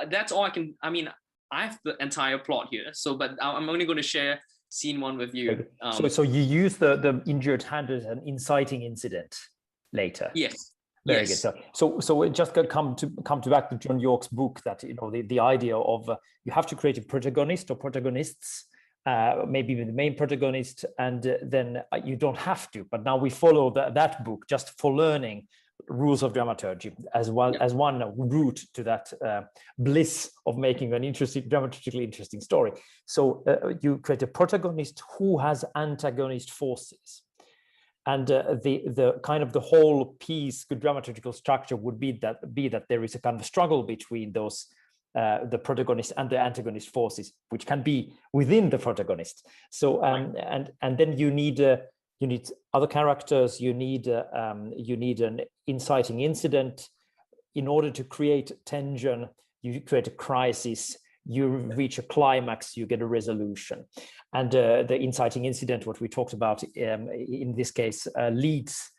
G: that's all I can, I mean, I have the entire plot here. So, but I'm only going to share scene one with you.
B: So you use the injured hand as an inciting incident later.
G: Yes.
B: Very
G: yes.
B: good. So it just come to back to John Yorke's book, that, you know, the idea of you have to create a protagonist or protagonists, maybe the main protagonist, and then you don't have to. But now we follow that book just for learning rules of dramaturgy as well, as one route to that bliss of making an dramaturgically interesting story. So you create a protagonist who has antagonist forces. And the kind of the whole piece, good dramaturgical structure would be that there is a kind of struggle between those the protagonist and the antagonist forces, which can be within the protagonist. So and then you need other characters. You need an inciting incident in order to create tension. You create a crisis. You reach a climax, you get a resolution. And the inciting incident, what we talked about in this case, leads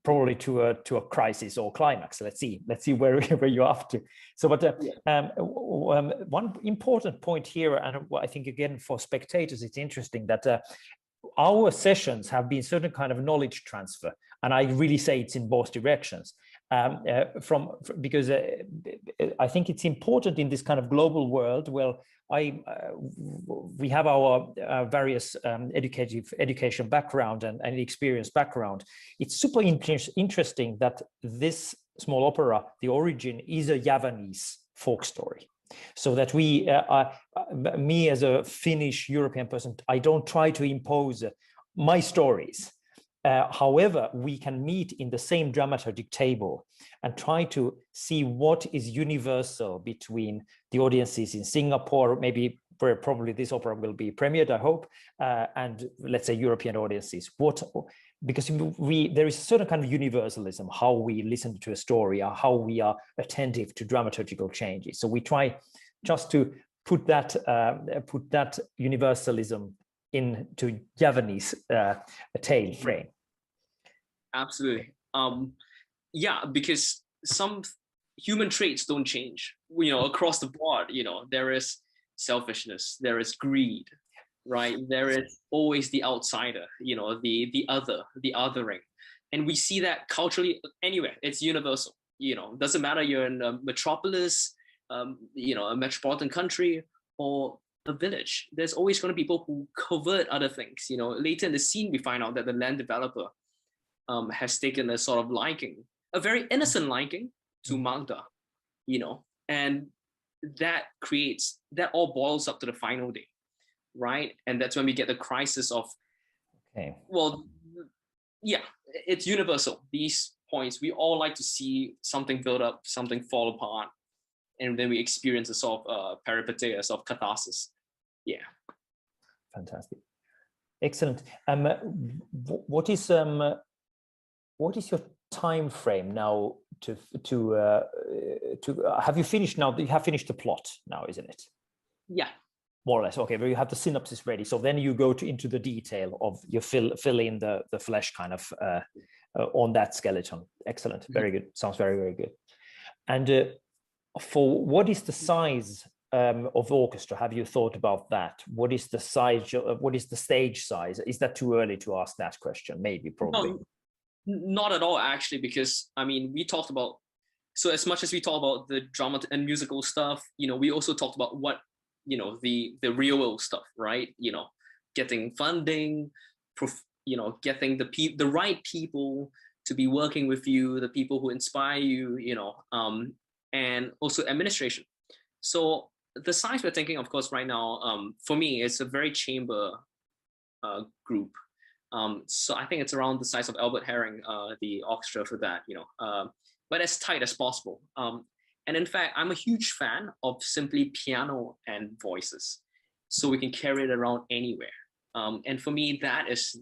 B: probably to a crisis or climax. Let's see where you're up to. So, but one important point here, and I think again for spectators, it's interesting that our sessions have been certain kind of knowledge transfer, and I really say it's in both directions. Because I think it's important in this kind of global world. Well, we have our various education background and experience background. It's super interesting that this small opera, the origin, is a Javanese folk story. So that me as a Finnish European person, I don't try to impose my stories. However, we can meet in the same dramaturgic table and try to see what is universal between the audiences in Singapore, maybe where probably this opera will be premiered, I hope, and let's say European audiences. Because there is a certain kind of universalism, how we listen to a story, or how we are attentive to dramaturgical changes. So we try just to put that universalism into Javanese tale frame.
G: Absolutely. Yeah, because some human traits don't change, you know, across the board. You know, there is selfishness, there is greed, right? There is always the outsider, you know, the other, the othering. And we see that culturally anywhere. It's universal, you know, doesn't matter you're in a metropolis, you know, a metropolitan country or a village. There's always going to be people who covert other things. You know, later in the scene, we find out that the land developer has taken a sort of liking, a very innocent liking to Magda, you know, and that all boils up to the final day, right? And that's when we get the crisis of, well, yeah, it's universal. These points, we all like to see something build up, something fall apart, and then we experience a sort of peripeteia, sort of catharsis. Yeah.
B: Fantastic. Excellent. What is your time frame now to have you finished now? You have finished the plot now, isn't it?
G: Yeah.
B: More or less. Okay, where you have the synopsis ready. So then you go into the detail of you fill in the flesh kind of on that skeleton. Excellent. Very good. Sounds very, very good. And for what is the size of orchestra? Have you thought about that? What is the size? What is the stage size? Is that too early to ask that question? Maybe, probably.
G: No, not at all, actually, because I mean, we talked about, so as much as we talk about the drama and musical stuff, you know, we also talked about what, you know, the real world stuff, right? You know, getting funding, you know, getting the right people to be working with you, the people who inspire you, you know, and also administration. So the size we're thinking, of course, right now, for me, it's a very chamber group. So I think it's around the size of Albert Herring, the orchestra for that, you know, but as tight as possible. And in fact, I'm a huge fan of simply piano and voices, so we can carry it around anywhere. And for me, that is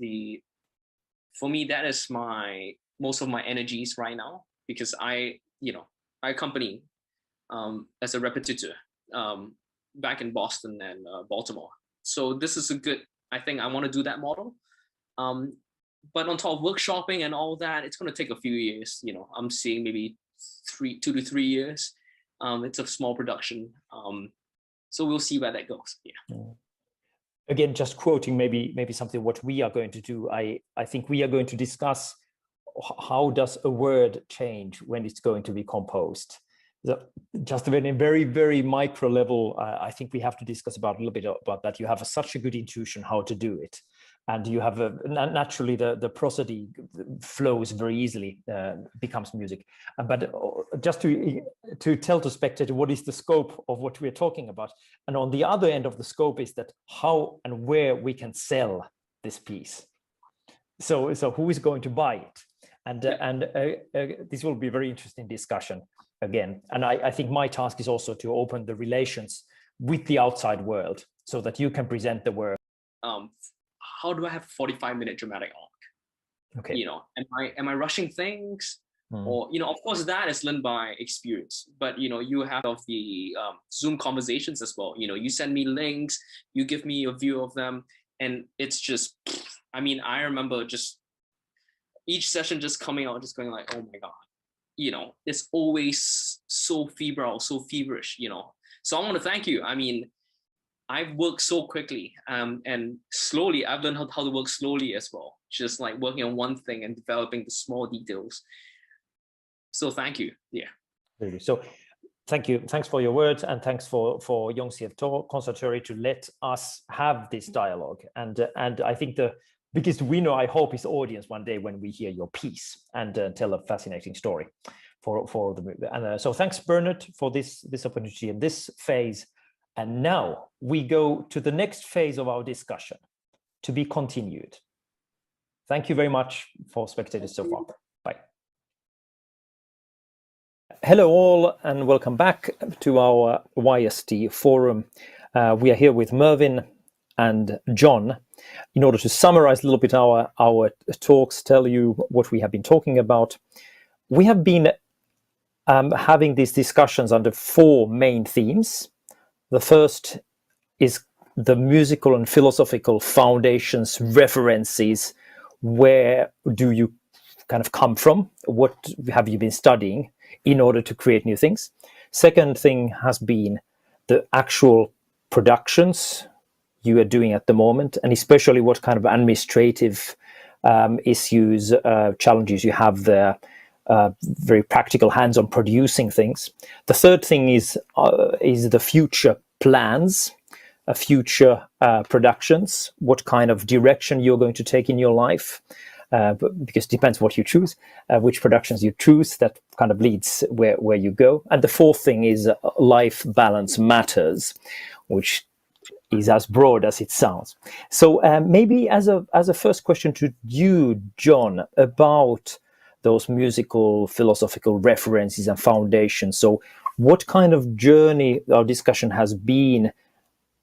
G: most of my energies right now, because I accompany as a repetiteur back in Boston and Baltimore. So this is a good, I think I want to do that model. But on top of workshopping and all that, it's going to take a few years. You know, I'm seeing maybe 2 to 3 years. It's a small production. So we'll see where that goes. Yeah.
B: Again, just quoting maybe something what we are going to do. I think we are going to discuss how does a word change when it's going to be composed. Just in a very, very micro level, I think we have to discuss about a little bit about that. You have such a good intuition how to do it. And you have naturally the prosody flows very easily, becomes music. But just to tell the spectator what is the scope of what we're talking about. And on the other end of the scope is that how and where we can sell this piece. So who is going to buy it? And this will be a very interesting discussion again. And I think my task is also to open the relations with the outside world so that you can present the work.
G: How do I have a 45-minute dramatic arc? Okay. You know, am I rushing things? Or, you know, of course that is learned by experience, but you know, you have of the Zoom conversations as well. You know, you send me links, you give me a view of them, and it's just, I mean, I remember just each session just coming out, just going like, oh my God, you know, it's always so febrile, so feverish, you know. So I want to thank you. I mean, I've worked so quickly and slowly. I've learned how to work slowly as well, just like working on one thing and developing the small details. So thank you. Yeah.
B: So thank you. Thanks for your words, and thanks for YST Conservatory to let us have this dialogue. And I think the biggest winner, I hope, is the audience one day when we hear your piece and tell a fascinating story for the movie. And so thanks, Bernard, for this opportunity and this phase. And now we go to the next phase of our discussion, to be continued. Thank you very much for spectators so far. Bye. Hello all, and welcome back to our YST forum. We are here with Mervin and John in order to summarize a little bit our talks, tell you what we have been talking about. We have been having these discussions under 4 main themes. The first is the musical and philosophical foundations, references. Where do you kind of come from? What have you been studying in order to create new things? Second thing has been the actual productions you are doing at the moment, and especially what kind of administrative issues, challenges you have there. Very practical hands-on producing things. The third thing is the future plans, future productions, what kind of direction you're going to take in your life, because it depends what you choose, which productions you choose, that kind of leads where you go. And the fourth thing is life balance matters, which is as broad as it sounds. So maybe as a first question to you, John, about those musical, philosophical references and foundations. So what kind of journey our discussion has been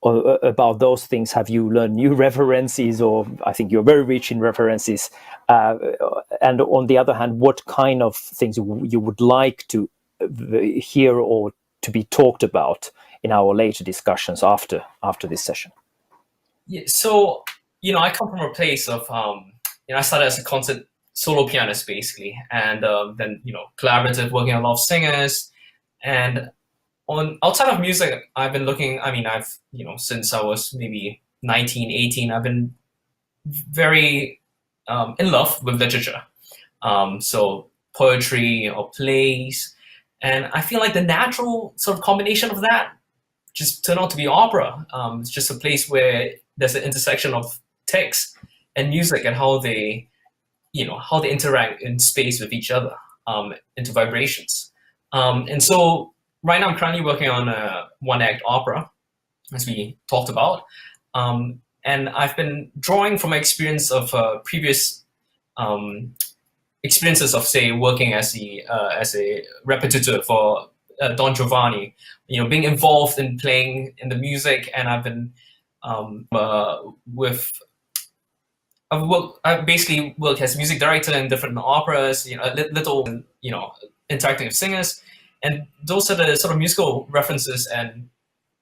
B: about those things? Have you learned new references, or I think you're very rich in references? And on the other hand, what kind of things you would like to hear or to be talked about in our later discussions after this session?
H: Yeah, so I come from a place of I started as a concert solo pianist basically, and then collaborative, working with a lot of singers, and outside of music, I've been looking. I mean, I've since I was maybe 19, 18, I've been very in love with literature. So poetry or plays, and I feel like the natural sort of combination of that just turned out to be opera. It's just a place where there's an intersection of text and music and how they interact in space with each other into vibrations. And so right now I'm currently working on a one-act opera, as we talked about. And I've been drawing from my experience of previous experiences of, say, working as a repetiteur for Don Giovanni, being involved in playing in the music, and I've been I've basically worked as music director in different operas, little, interacting with singers, and those are the sort of musical references and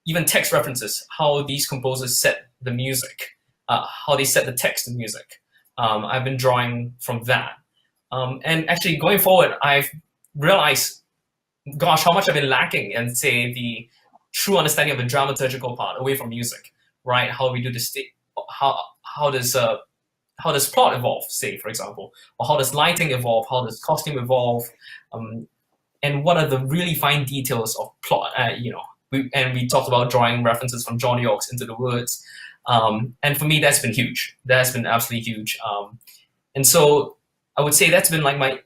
H: even text references, how these composers set the music, how they set the text to music. I've been drawing from that. And actually going forward, I've realized, gosh, how much I've been lacking in, say, the true understanding of the dramaturgical part away from music, right? How we do the how does plot evolve, say, for example, or how does lighting evolve, how does costume evolve, and what are the really fine details of plot, we talked about drawing references from John Yorke's Into the Woods. And for me, that's been huge. That's been absolutely huge. And so I would say that's been like my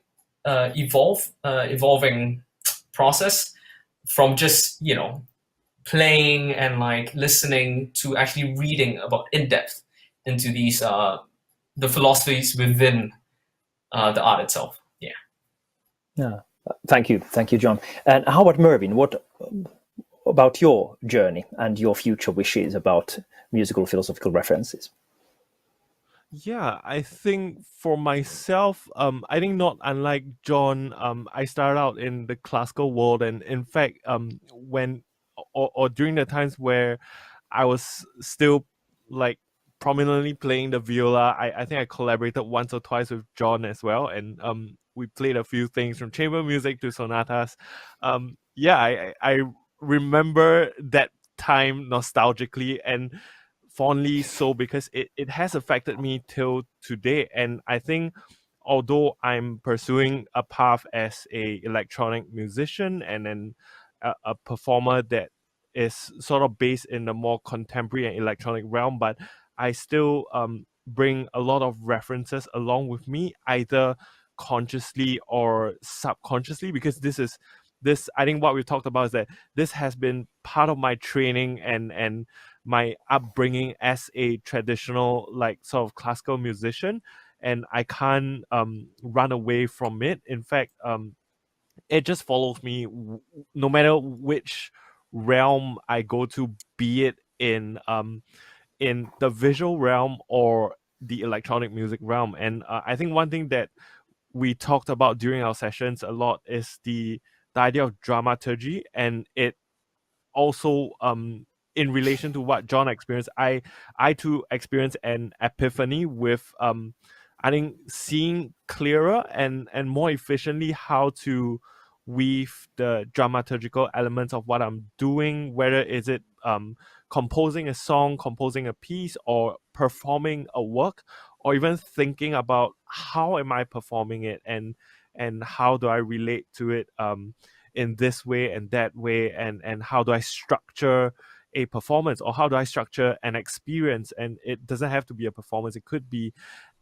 H: evolving process from just, playing and like listening to actually reading about in depth into these, the philosophies within the art itself. Yeah.
B: Yeah. Thank you, John. And how about Mervin? What about your journey and your future wishes about musical philosophical references?
C: Yeah, I think for myself, I think not unlike John, I started out in the classical world, and in fact, when or during the times where I was still like prominently playing the viola, I think I collaborated once or twice with John as well, and we played a few things from chamber music to sonatas. I remember that time nostalgically and fondly so, because it has affected me till today. And I think although I'm pursuing a path as a electronic musician and then a performer that is sort of based in the more contemporary and electronic realm, but I still bring a lot of references along with me, either consciously or subconsciously, because this I think what we talked about is that this has been part of my training and my upbringing as a traditional, like, sort of classical musician, and I can't run away from it. In fact, it just follows me no matter which realm I go to, be it in the visual realm or the electronic music realm. And I think one thing that we talked about during our sessions a lot is the idea of dramaturgy, and it also in relation to what John experienced, I too experienced an epiphany with I think seeing clearer and more efficiently how to weave the dramaturgical elements of what I'm doing, whether is it composing a song, composing a piece, or performing a work, or even thinking about how am I performing it, and how do I relate to it in this way and that way, and how do I structure a performance, or how do I structure an experience. And it doesn't have to be a performance, it could be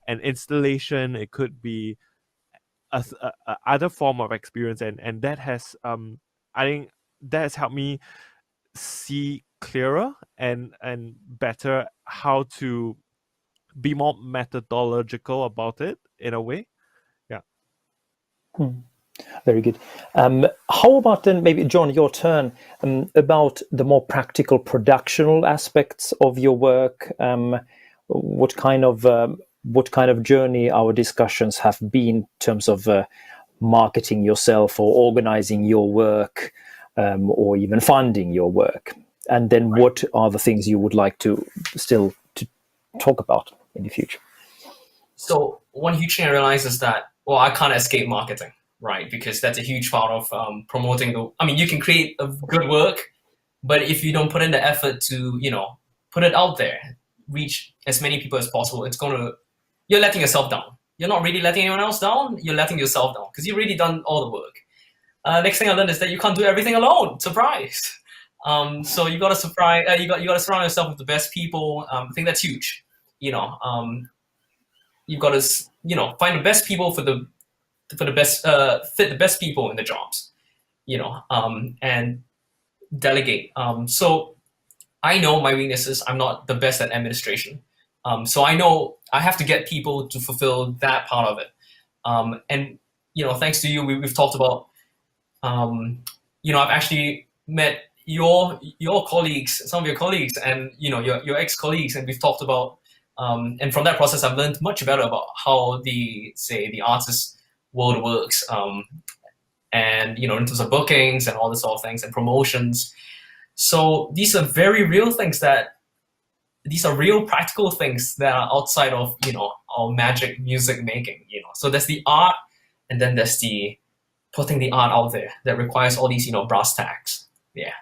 C: an installation, it could be a other form of experience, and that has I think that has helped me see clearer and better how to be more methodological about it in a way. Yeah.
B: Very good. How about then, maybe John, your turn, about the more practical productional aspects of your work? What kind of journey our discussions have been in terms of marketing yourself or organizing your work, or even funding your work? And then what are the things you would like to still to talk about in the future?
H: So one huge thing I realized is that, well, I can't escape marketing, right? Because that's a huge part of promoting you can create a good work, but if you don't put in the effort to, put it out there, reach as many people as possible, you're letting yourself down. You're not really letting anyone else down, you're letting yourself down because you've already done all the work. Next thing I learned is that you can't do everything alone. Surprise! So you gotta you gotta surround yourself with the best people. I think that's huge. You've got to find the best people for the best fit the best people in the jobs, and delegate. So I know my weaknesses. I'm not the best at administration. So I know I have to get people to fulfill that part of it. And thanks to you, we've talked about. I've actually met your colleagues, some of your colleagues, and your ex-colleagues, and we've talked about. And from that process, I've learned much better about how the artist world works, and in terms of bookings and all this sort of things and promotions. So these are very real things these are real practical things that are outside of our magic music making. So there's the art, and then there's the putting the art out there that requires all these brass tacks. Yeah.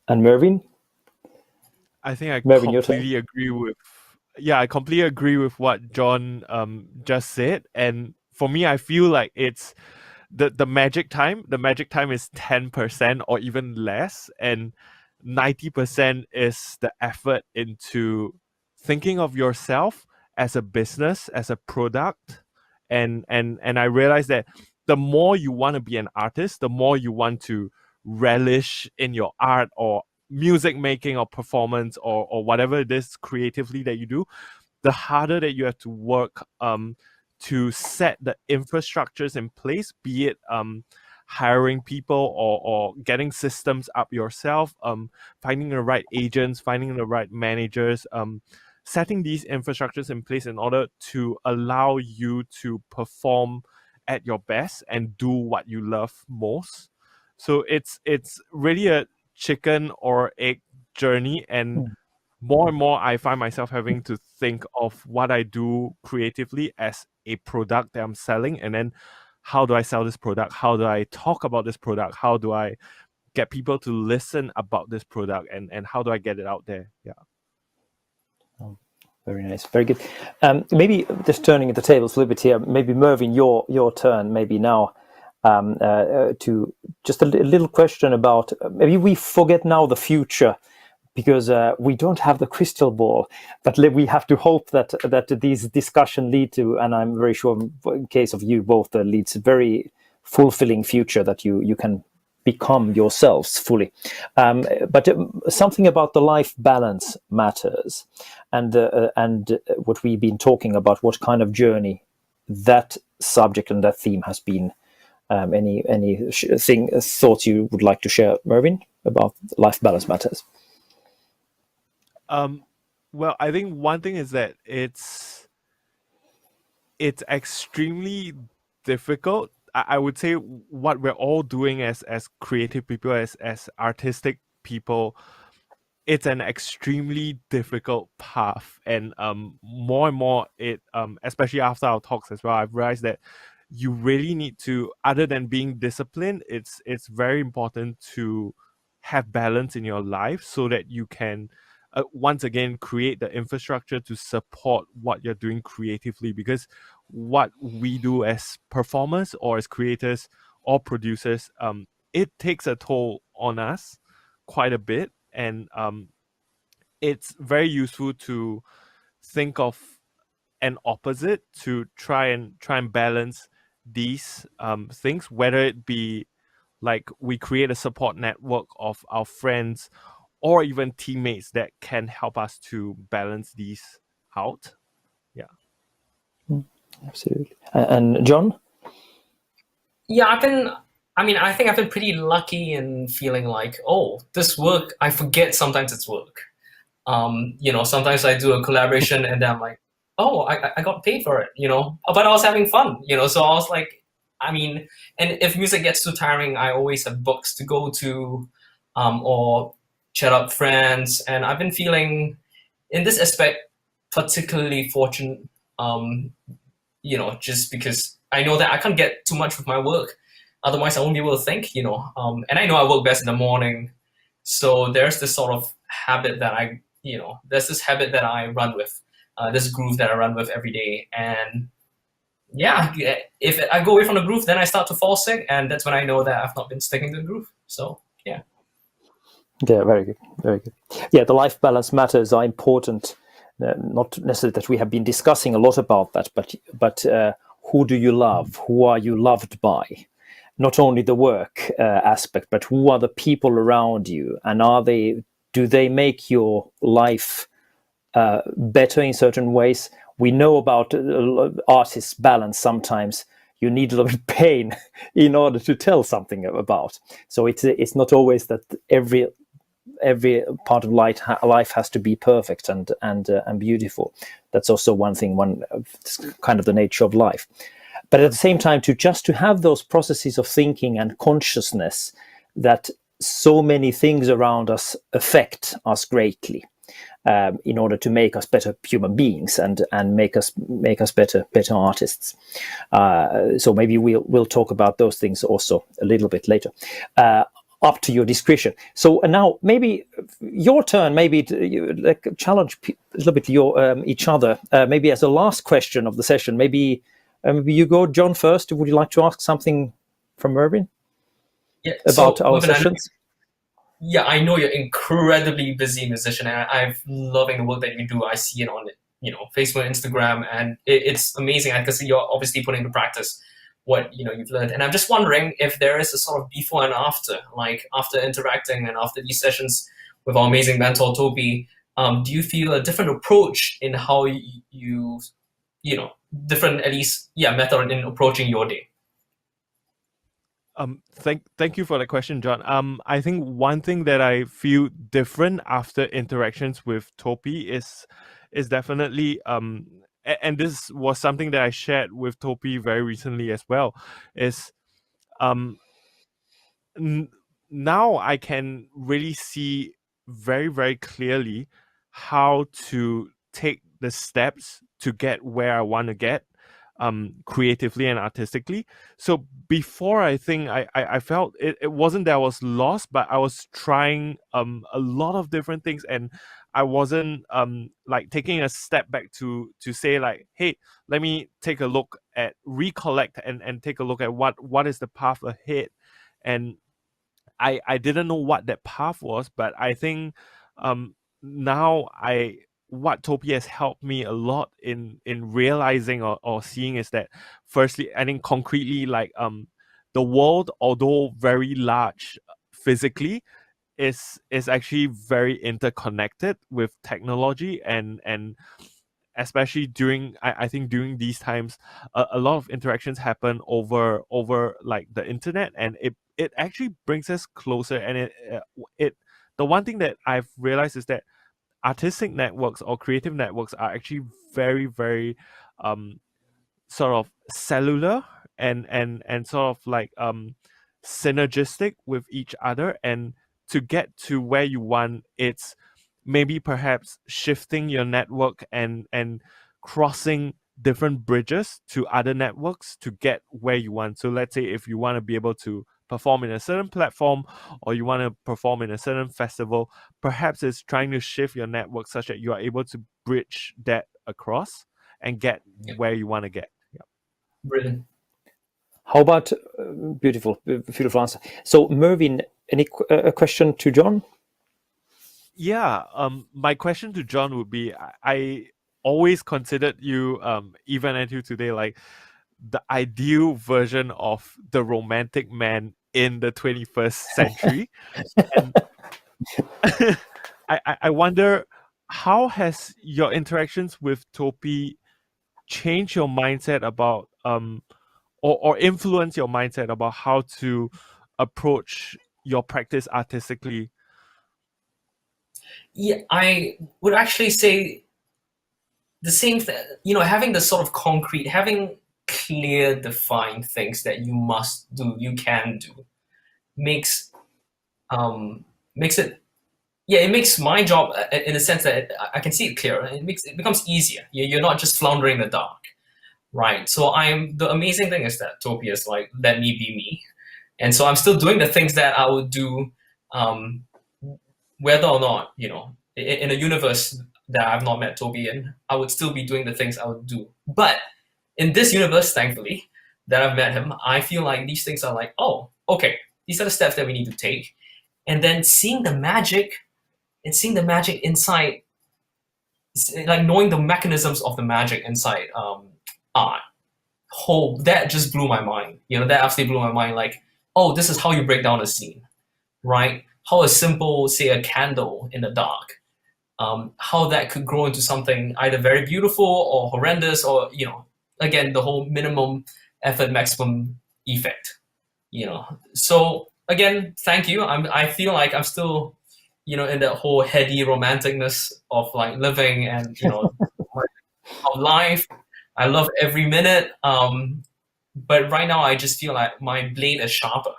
B: And Mervin?
C: I think I
B: Mervin,
C: completely agree with. Yeah, I completely agree with what John just said. And for me, I feel like it's the magic time. The magic time is 10% or even less, and 90% is the effort into thinking of yourself as a business, as a product. And I realized that the more you want to be an artist, the more you want to relish in your art or music making or performance or whatever it is creatively that you do, the harder that you have to work to set the infrastructures in place, be it hiring people or getting systems up yourself, finding the right agents, finding the right managers, setting these infrastructures in place in order to allow you to perform at your best and do what you love most. So it's really a chicken or egg journey, and more I find myself having to think of what I do creatively as a product that I'm selling, and then how do I sell this product, how do I talk about this product, how do I get people to listen about this product, and how do I get it out there.
B: Very nice, very good. Maybe just turning the tables a little bit here, maybe Mervin, your turn maybe now, to just a little question about, maybe we forget now the future because we don't have the crystal ball, but we have to hope that these discussions lead to, and I'm very sure in case of you both, leads to very fulfilling future that you can become yourselves fully. But something about the life balance matters, and what we've been talking about, what kind of journey that subject and that theme has been. Any thoughts you would like to share, Mervin, about life balance matters?
C: Well, I think one thing is that it's extremely difficult. I would say what we're all doing as creative people, as artistic people, it's an extremely difficult path. And more and more it especially after our talks as well, I've realized that you really need to, other than being disciplined, it's very important to have balance in your life so that you can once again create the infrastructure to support what you're doing creatively, because what we do as performers or as creators or producers, it takes a toll on us quite a bit, and it's very useful to think of an opposite to try and balance these things, whether it be like we create a support network of our friends or even teammates that can help us to balance these out. Yeah.
B: Absolutely. And John?
H: Yeah, I think I've been pretty lucky in feeling like, oh, this work, I forget sometimes it's work. Sometimes I do a collaboration and then I'm like, oh, I got paid for it, but I was having fun, so I was like, and if music gets too tiring, I always have books to go to, or chat up friends. And I've been feeling in this aspect particularly fortunate, just because I know that I can't get too much with my work. Otherwise, I won't be able to think, and I know I work best in the morning. So there's this sort of habit that there's this habit that I run with, this groove that I run with every day. And yeah, if I go away from the groove, then I start to fall sick. And that's when I know that I've not been sticking to the groove. So, yeah.
B: Yeah, very good, very good. Yeah, the life balance matters are important. Not necessarily that we have been discussing a lot about that, but who do you love? Who are you loved by? Not only the work aspect, but who are the people around you, and do they make your life better in certain ways? We know about artists' balance. Sometimes you need a little bit of pain in order to tell something about. So it's not always that every part of life has to be perfect and beautiful. That's also one kind of the nature of life. But at the same time, to have those processes of thinking and consciousness that so many things around us affect us greatly, in order to make us better human beings and make us better artists. So maybe we'll talk about those things also a little bit later. Up to your discretion. So now maybe your turn. Maybe to challenge a little bit each other. Maybe as a last question of the session. Maybe you go, John, first. Would you like to ask something from Mervin?
H: Yeah,
B: about our sessions?
H: Yeah, I know you're incredibly busy musician, and I'm loving the work that you do. I see it on Facebook, Instagram, and it's amazing. I can see you're obviously putting into practice what you've learned. And I'm just wondering if there is a sort of before and after, like after interacting and after these sessions with our amazing mentor Topi, do you feel a different approach in how you different at least method in approaching your day?
C: Thank you for the question, John. I think one thing that I feel different after interactions with Topi is definitely and this was something that I shared with Topi very recently as well, is now I can really see very, very clearly how to take the steps to get where I want to get, creatively and artistically. So before, I think I felt it wasn't that I was lost, but I was trying a lot of different things, and I wasn't like taking a step back to say like, hey, let me take a look at recollect and take a look at what is the path ahead. And I didn't know what that path was, but I think now what Topi has helped me a lot in realizing or seeing is that, firstly, I think concretely, like the world, although very large physically, is actually very interconnected with technology, and especially I think during these times, a lot of interactions happen over like the internet, and it actually brings us closer. And it the one thing that I've realized is that artistic networks or creative networks are actually very, very sort of cellular and sort of like synergistic with each other. And to get to where you want, it's maybe perhaps shifting your network and crossing different bridges to other networks to get where you want. So let's say if you want to be able to perform in a certain platform, or you want to perform in a certain festival, perhaps it's trying to shift your network such that you are able to bridge that across and get where you want to get.
H: Brilliant.
B: How about beautiful answer. So Mervin, any question to John?
C: Yeah, my question to John would be, I always considered you, even until today, like the ideal version of the romantic man in the 21st century. And I wonder, how has your interactions with Topi changed your mindset about or influence your mindset about how to approach your practice artistically?
H: Yeah, I would actually say the same thing. Having the sort of concrete, having clear, defined things that you must do, you can do, makes it. Yeah, it makes my job in a sense that I can see it clearer. It becomes easier. You're not just floundering in the dark, right? So the amazing thing is that Topi is like, let me be me, and so I'm still doing the things that I would do, whether or not in a universe that I've not met Topi in, I would still be doing the things I would do. But in this universe, thankfully, that I've met him, I feel like these things are like, oh, okay, these are the steps that we need to take, and then seeing the magic inside, like knowing the mechanisms of the magic inside art. That just blew my mind. That absolutely blew my mind. Like, oh, this is how you break down a scene, right? How a simple, say, a candle in the dark, how that could grow into something either very beautiful or horrendous, or again, the whole minimum effort, maximum effect. So again, thank you. I feel like I'm still in that whole heady romanticness of like living and of life. I love every minute. But right now I just feel like my blade is sharper.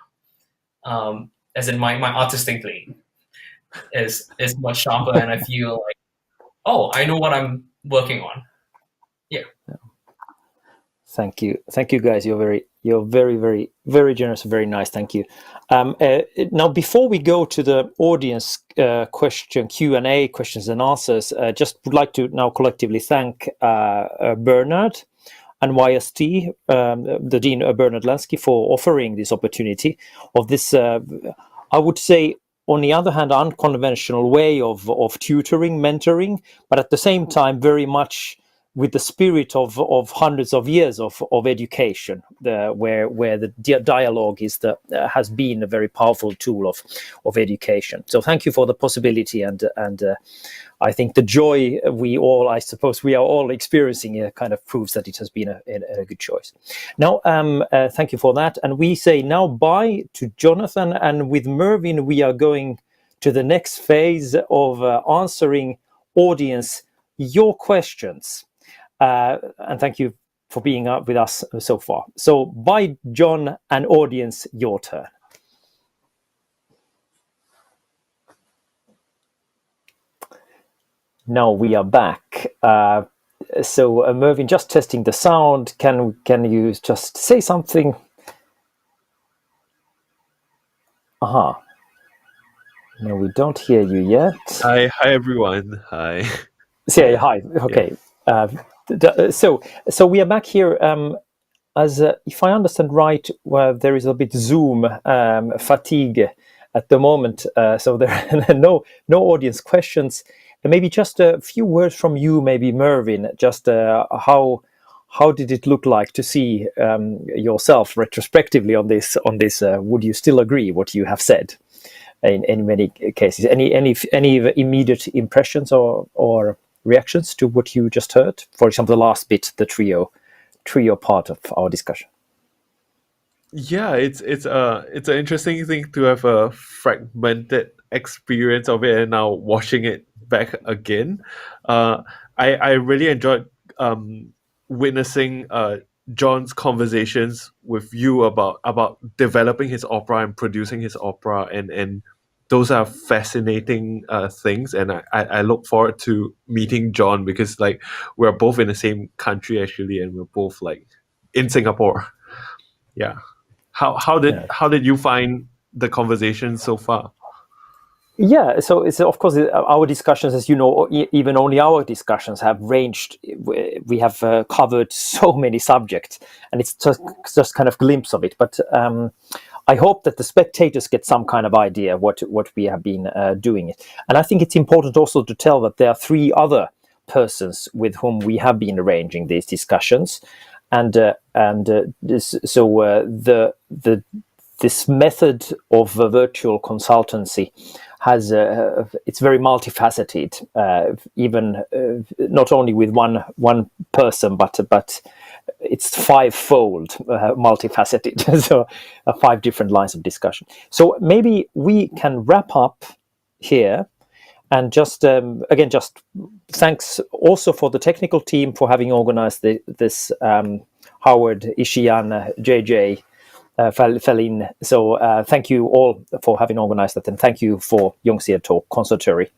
H: As in my artistic blade is much sharper, and I feel like, oh, I know what I'm working on. Yeah.
B: Thank you, guys. You're very, very, very generous, very nice. Thank you. Now, before we go to the audience question Q&A, questions and answers, just would like to now collectively thank Bernard and YST, the Dean Bernard Lansky, for offering this opportunity of this, I would say, on the other hand, unconventional way of tutoring, mentoring, but at the same time, very much with the spirit of hundreds of years of education, where the dialogue has been a very powerful tool of education. So thank you for the possibility, and I think the joy I suppose we are all experiencing here kind of proves that it has been a good choice. Now, thank you for that, and we say now bye to Jonathan, and with Mervin we are going to the next phase of answering audience your questions. And thank you for being up with us so far. So bye, John, and audience, your turn. Now we are back. So Mervin, just testing the sound. Can you just say something? Aha. No, we don't hear you yet.
C: Hi everyone. Hi.
B: Say hi. Okay. Yeah. So we are back here. As if I understand right, there is a bit Zoom fatigue at the moment. So there are no audience questions. And maybe just a few words from you, maybe Mervin. Just how did it look like to see yourself retrospectively on this? Would you still agree what you have said in many cases? Any immediate impressions or reactions to what you just heard? For example, the last bit, the trio part of our discussion.
C: Yeah, it's an interesting thing to have a fragmented experience of it and now watching it back again. I really enjoyed witnessing John's conversations with you about developing his opera and producing his opera, and those are fascinating things, and I look forward to meeting John, because like we're both in the same country actually, and we're both like in Singapore. Yeah. How did you find the conversation so far?
B: Yeah, so it's of course our discussions, as you know, even only our discussions have ranged. We have covered so many subjects, and it's just kind of glimpse of it. But I hope that the spectators get some kind of idea what we have been doing. And I think it's important also to tell that there are 3 other persons with whom we have been arranging these discussions, this method of virtual consultancy has it's very multifaceted, even not only with one person, but it's fivefold multifaceted, so 5 different lines of discussion. So maybe we can wrap up here, and just again, just thanks also for the technical team for having organized this. Howard, Ishian, JJ, fell in. So thank you all for having organized that, and thank you for YST Conservatory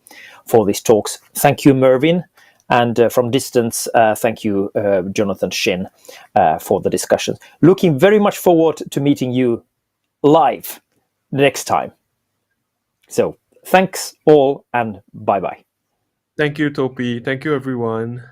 B: for these talks. Thank you, Mervin, and from distance, thank you, Jonathan Shin, for the discussions. Looking very much forward to meeting you live next time. So thanks all, and bye-bye.
C: Thank you, Topi. Thank you, everyone.